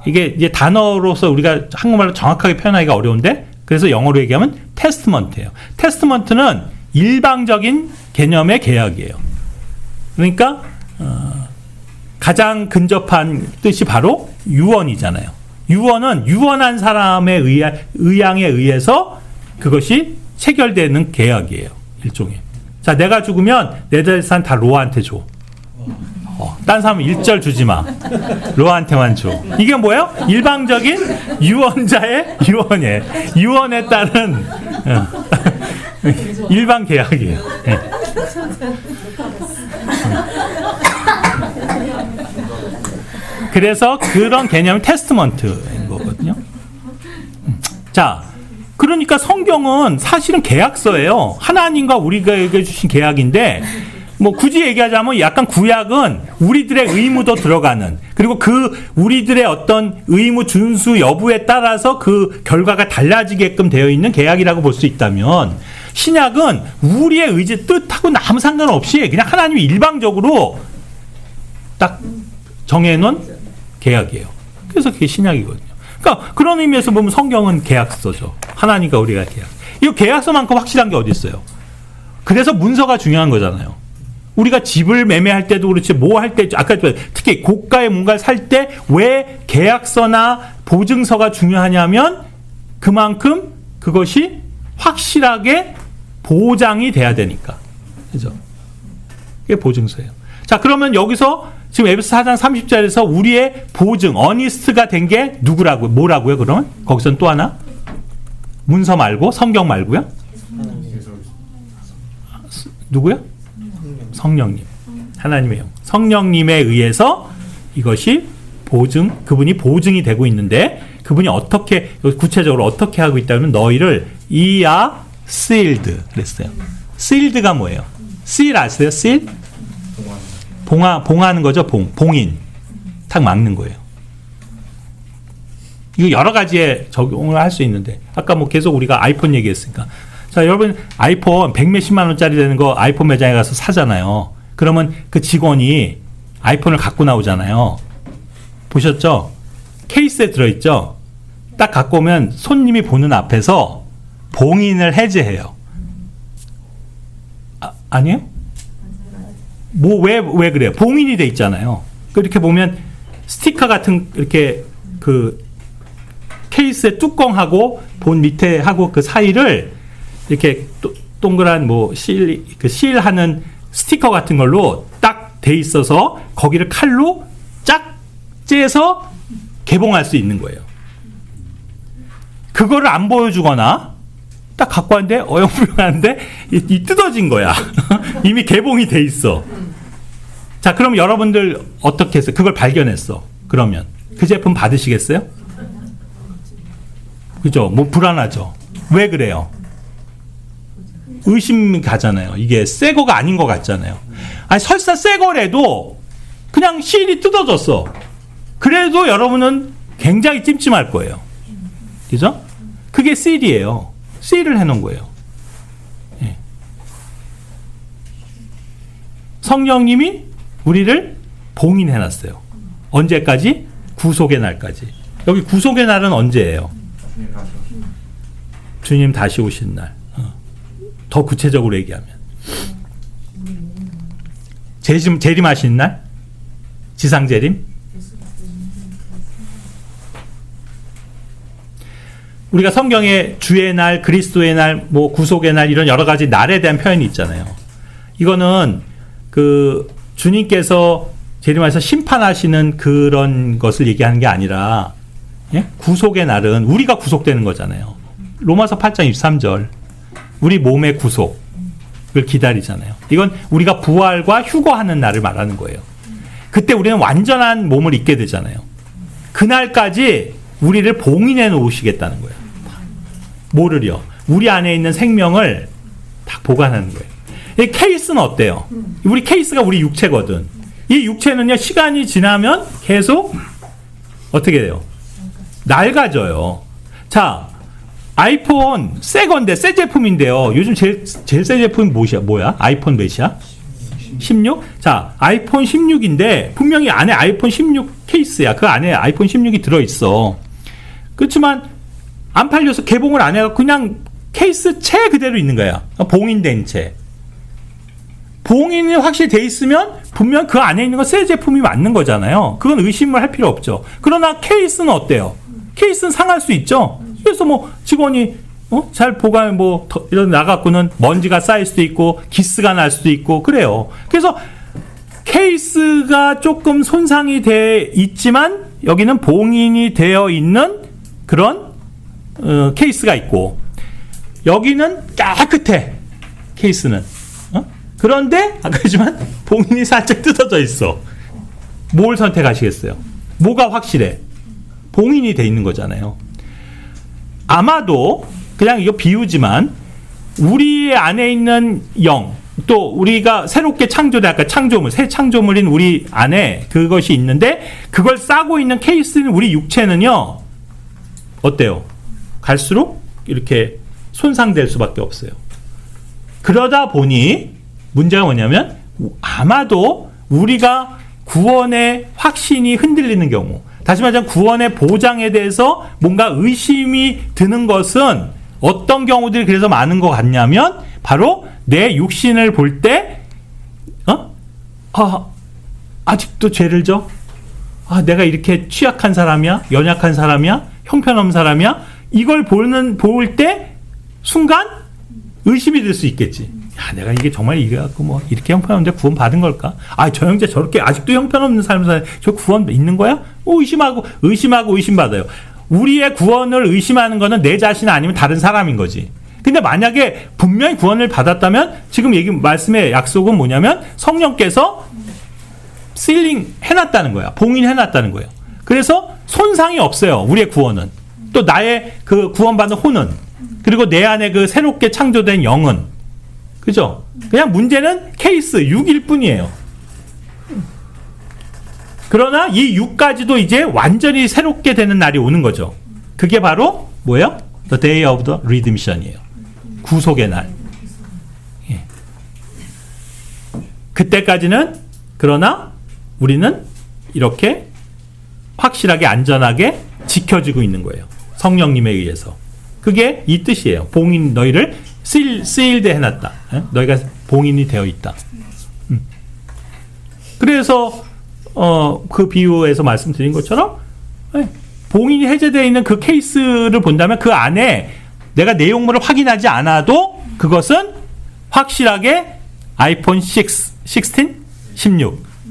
이게 이제 단어로서 우리가 한국말로 정확하게 표현하기가 어려운데 그래서 영어로 얘기하면 테스트먼트예요. 테스트먼트는 일방적인 개념의 계약이에요. 그러니까 가장 근접한 뜻이 바로 유언이잖아요. 유언은 유언한 사람의 의향에 의해서 그것이 체결되는 계약이에요. 일종의. 자, 내가 죽으면 내 재산 다 로아한테 줘. 딴 사람은 일절 주지 마. 로아한테만 줘. 이게 뭐예요? 일방적인 유언자의 유언이에요. 유언에 따른 일방 계약이에요. 그래서 그런 개념이 테스트먼트인 거거든요. 자, 그러니까 성경은 사실은 계약서예요. 하나님과 우리에게 주신 계약인데 뭐 굳이 얘기하자면 약간 구약은 우리들의 의무도 들어가는, 그리고 그 우리들의 어떤 의무 준수 여부에 따라서 그 결과가 달라지게끔 되어 있는 계약이라고 볼 수 있다면, 신약은 우리의 의지 뜻하고 아무 상관없이 그냥 하나님이 일방적으로 딱 정해놓은 계약이에요. 그래서 그게 신약이거든요. 그러니까 그런 의미에서 보면 성경은 계약서죠. 하나님과 우리가 계약. 이 계약서만큼 확실한 게 어디 있어요? 그래서 문서가 중요한 거잖아요. 우리가 집을 매매할 때도 그렇지, 뭐 할 때, 아까 특히 고가의 뭔가를 살 때 왜 계약서나 보증서가 중요하냐면 그만큼 그것이 확실하게 보장이 돼야 되니까. 그죠? 그게 보증서예요. 자, 그러면 여기서 지금 에베소 4장 30절에서 우리의 보증, 어니스트가 된 게 누구라고요? 뭐라고요, 그러면? 거기서는 또 하나? 문서 말고, 성경 말고요? 누구요? 성령님. 하나님의 영. 성령님에 의해서 이것이 보증, 그분이 보증이 되고 있는데, 그분이 어떻게, 구체적으로 어떻게 하고 있다면 너희를 이아 sealed 그랬어요. sealed가 뭐예요? seal 아세요? seal? 봉하는 거죠. 봉인. 탁 막는 거예요. 이거 여러 가지에 적용을 할 수 있는데, 아까 뭐 계속 우리가 아이폰 얘기했으니까. 자, 여러분, 아이폰 100몇십만 원짜리 되는 거 아이폰 매장에 가서 사잖아요. 그러면 그 직원이 아이폰을 갖고 나오잖아요. 보셨죠? 케이스에 들어있죠? 딱 갖고 오면 손님이 보는 앞에서 봉인을 해제해요. 아니에요? 뭐, 왜 그래요? 봉인이 돼 있잖아요. 이렇게 보면 스티커 같은, 이렇게 그 케이스의 뚜껑하고 본 밑에 하고 그 사이를 이렇게 동그란 뭐 실하는 스티커 같은 걸로 딱 돼 있어서 거기를 칼로 쫙 째서 개봉할 수 있는 거예요. 그거를 안 보여주거나 딱 갖고 왔는데 어영부영한데 이 뜯어진 거야. 이미 개봉이 돼 있어. 자, 그럼 여러분들 어떻게 했어요? 그걸 발견했어. 그러면 그 제품 받으시겠어요? 그죠? 뭐 불안하죠. 왜 그래요? 의심이 가잖아요. 이게 새 거가 아닌 것 같잖아요. 아니, 설사 새 거라도 그냥 실이 뜯어졌어. 그래도 여러분은 굉장히 찜찜할 거예요. 그죠? 그게 실이에요. 실을 해놓은 거예요. 예. 성령님이 우리를 봉인해놨어요. 언제까지? 구속의 날까지. 여기 구속의 날은 언제예요? 주님 다시 오신 날. 더 구체적으로 얘기하면 재림하신 날? 지상재림? 우리가 성경에 주의 날, 그리스도의 날, 뭐 구속의 날 이런 여러 가지 날에 대한 표현이 있잖아요. 이거는 그 주님께서 재림하셔서 심판하시는 그런 것을 얘기하는 게 아니라, 예? 구속의 날은 우리가 구속되는 거잖아요. 로마서 8장 23절. 우리 몸의 구속을 기다리잖아요. 이건 우리가 부활과 휴거하는 날을 말하는 거예요. 그때 우리는 완전한 몸을 입게 되잖아요. 그날까지 우리를 봉인해 놓으시겠다는 거예요. 뭐를요? 우리 안에 있는 생명을 다 보관하는 거예요. 이 케이스는 어때요? 우리 케이스가 우리 육체거든. 이 육체는요, 시간이 지나면 계속 어떻게 돼요? 낡아져요. 자, 아이폰 새 건데, 새 제품인데요. 요즘 제일 새 제품이 뭐야? 아이폰 몇이야? 16? 자, 아이폰 16인데 분명히 안에 아이폰 16 케이스야. 그 안에 아이폰 16이 들어있어. 그렇지만 안 팔려서 개봉을 안 해서 그냥 케이스 채 그대로 있는 거야. 봉인된 채. 봉인이 확실히 돼 있으면 분명 그 안에 있는 건 새 제품이 맞는 거잖아요. 그건 의심을 할 필요 없죠. 그러나 케이스는 어때요? 케이스는 상할 수 있죠. 그래서 뭐 직원이 잘 보관 이런 나갖고는 먼지가 쌓일 수도 있고 기스가 날 수도 있고 그래요. 그래서 케이스가 조금 손상이 돼 있지만 여기는 봉인이 되어 있는 그런 케이스가 있고, 여기는 깨끗해. 케이스는. 그런데 아까 했지만 봉인이 살짝 뜯어져 있어. 뭘 선택하시겠어요? 뭐가 확실해? 봉인이 돼 있는 거잖아요. 아마도 그냥 이거 비유지만 우리 안에 있는 영, 또 우리가 새롭게 창조된 아까 창조물, 새 창조물인 우리 안에 그것이 있는데 그걸 싸고 있는 케이스는 우리 육체는요. 어때요? 갈수록 이렇게 손상될 수밖에 없어요. 그러다 보니 문제가 뭐냐면 아마도 우리가 구원의 확신이 흔들리는 경우, 다시 말하자면 구원의 보장에 대해서 뭔가 의심이 드는 것은 어떤 경우들이 그래서 많은 것 같냐면 바로 내 육신을 볼 때 아직도 죄를 져? 내가 이렇게 취약한 사람이야? 연약한 사람이야? 형편없는 사람이야? 이걸 볼 때 순간 의심이 들 수 있겠지. 내가 이게 정말 이래갖고 뭐 이렇게 형편없는데 구원 받은 걸까? 저 형제 저렇게 아직도 형편없는 삶을 저 구원 있는 거야? 의심하고 의심받아요. 우리의 구원을 의심하는 거는 내 자신 아니면 다른 사람인 거지. 근데 만약에 분명히 구원을 받았다면 지금 말씀의 약속은 뭐냐면 성령께서 실링 해놨다는 거야. 봉인해놨다는 거예요. 그래서 손상이 없어요. 우리의 구원은. 또 나의 그 구원받은 혼은. 그리고 내 안에 그 새롭게 창조된 영은. 그죠? 그냥 문제는 케이스 6일 뿐이에요. 그러나 이 6까지도 이제 완전히 새롭게 되는 날이 오는 거죠. 그게 바로 뭐예요? The day of the redemption이에요. 구속의 날. 예. 그때까지는 그러나 우리는 이렇게 확실하게 안전하게 지켜지고 있는 거예요. 성령님에 의해서. 그게 이 뜻이에요. 봉인 너희를 sealed 해놨다. 너희가 봉인이 되어 있다. 그래서 그 비유에서 말씀드린 것처럼 봉인이 해제되어 있는 그 케이스를 본다면 그 안에 내가 내용물을 확인하지 않아도 그것은 확실하게 아이폰 16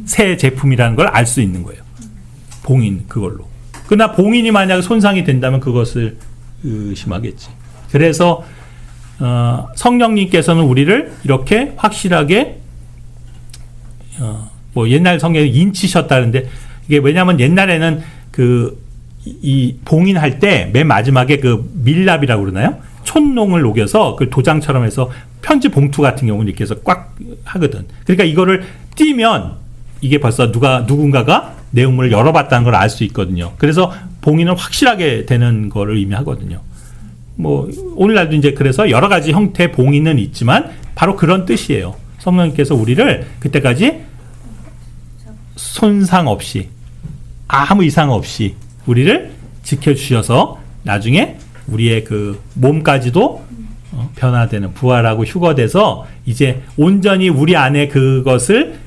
새 제품이라는 걸 알 수 있는 거예요. 봉인 그걸로. 그러나 봉인이 만약에 손상이 된다면 그것을 의심하겠지. 그래서 성령님께서는 우리를 이렇게 확실하게 뭐 옛날 성경에 인치셨다는데 이게 왜냐하면 옛날에는 이 봉인할 때 맨 마지막에 그 밀랍이라고 그러나요? 촛농을 녹여서 그 도장처럼 해서 편지 봉투 같은 경우는 이렇게 해서 꽉 하거든. 그러니까 이거를 띄면 이게 벌써 누군가가 내용물을 열어봤다는 걸 알 수 있거든요. 그래서 봉인은 확실하게 되는 거를 의미하거든요. 뭐 오늘날도 이제 그래서 여러 가지 형태의 봉인은 있지만 바로 그런 뜻이에요. 성령님께서 우리를 그때까지 손상 없이 아무 이상 없이 우리를 지켜주셔서 나중에 우리의 그 몸까지도 변화되는 부활하고 휴거돼서 이제 온전히 우리 안에 그것을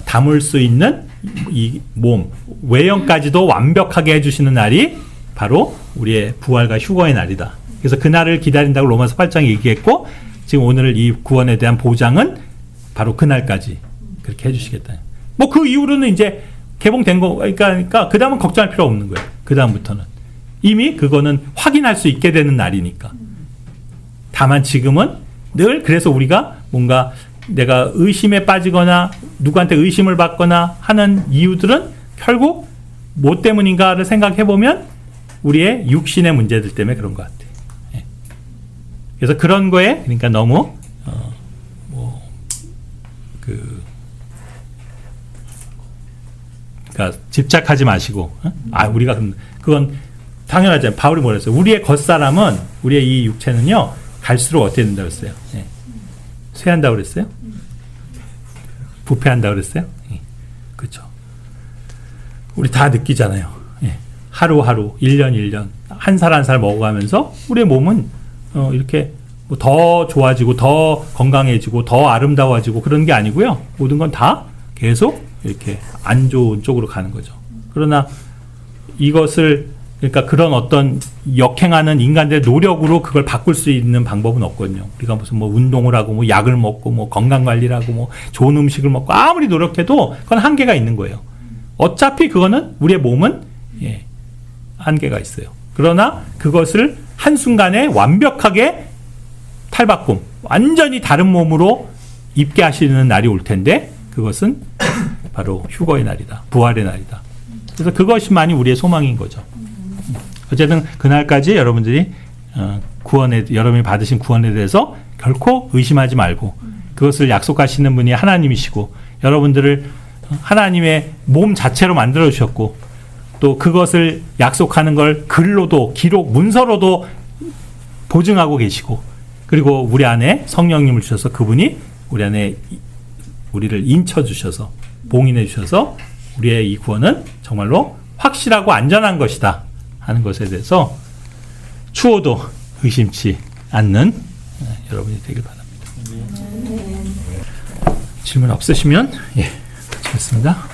담을 수 있는 이 몸 외형까지도 완벽하게 해주시는 날이 바로 우리의 부활과 휴거의 날이다. 그래서 그 날을 기다린다고 로마서 8장에 얘기했고 지금 오늘 이 구원에 대한 보장은 바로 그 날까지 그렇게 해주시겠다. 뭐 그 이후로는 이제 개봉된 거니까 그 다음은 걱정할 필요 없는 거예요. 그 다음부터는 이미 그거는 확인할 수 있게 되는 날이니까. 다만 지금은 늘 그래서 우리가 뭔가 내가 의심에 빠지거나 누구한테 의심을 받거나 하는 이유들은 결국 뭐 때문인가를 생각해 보면 우리의 육신의 문제들 때문에 그런 것 같아요. 예. 그래서 그런 거에 그러니까 너무 그러니까 집착하지 마시고 우리가 그건 당연하잖아요. 바울이 뭐라 했어요? 우리의 겉사람은 우리의 이 육체는요 갈수록 어떻게 된다고 했어요? 예. 쇠한다고 그랬어요? 부패한다고 그랬어요? 예. 그렇죠. 우리 다 느끼잖아요. 예. 하루하루 1년 1년 한 살 한 살 먹어가면서 우리의 몸은 이렇게 뭐 더 좋아지고 더 건강해지고 더 아름다워지고 그런 게 아니고요. 모든 건 다 계속 이렇게 안 좋은 쪽으로 가는 거죠. 그러나 이것을 그러니까 그런 어떤 역행하는 인간들의 노력으로 그걸 바꿀 수 있는 방법은 없거든요. 우리가 무슨 뭐 운동을 하고 뭐 약을 먹고 뭐 건강 관리를 하고 뭐 좋은 음식을 먹고 아무리 노력해도 그건 한계가 있는 거예요. 어차피 그거는 우리의 몸은 한계가 있어요. 그러나 그것을 한순간에 완벽하게 탈바꿈, 완전히 다른 몸으로 입게 하시는 날이 올 텐데 그것은 바로 휴거의 날이다. 부활의 날이다. 그래서 그것이만이 우리의 소망인 거죠. 어쨌든 그날까지 여러분들이 구원에 여러분이 받으신 구원에 대해서 결코 의심하지 말고 그것을 약속하시는 분이 하나님이시고 여러분들을 하나님의 몸 자체로 만들어 주셨고 또 그것을 약속하는 걸 글로도 기록 문서로도 보증하고 계시고 그리고 우리 안에 성령님을 주셔서 그분이 우리 안에 우리를 인쳐 주셔서 봉인해 주셔서 우리의 이 구원은 정말로 확실하고 안전한 것이다 하는 것에 대해서 추호도 의심치 않는 여러분이 되길 바랍니다. 질문 없으시면 예, 마치겠습니다.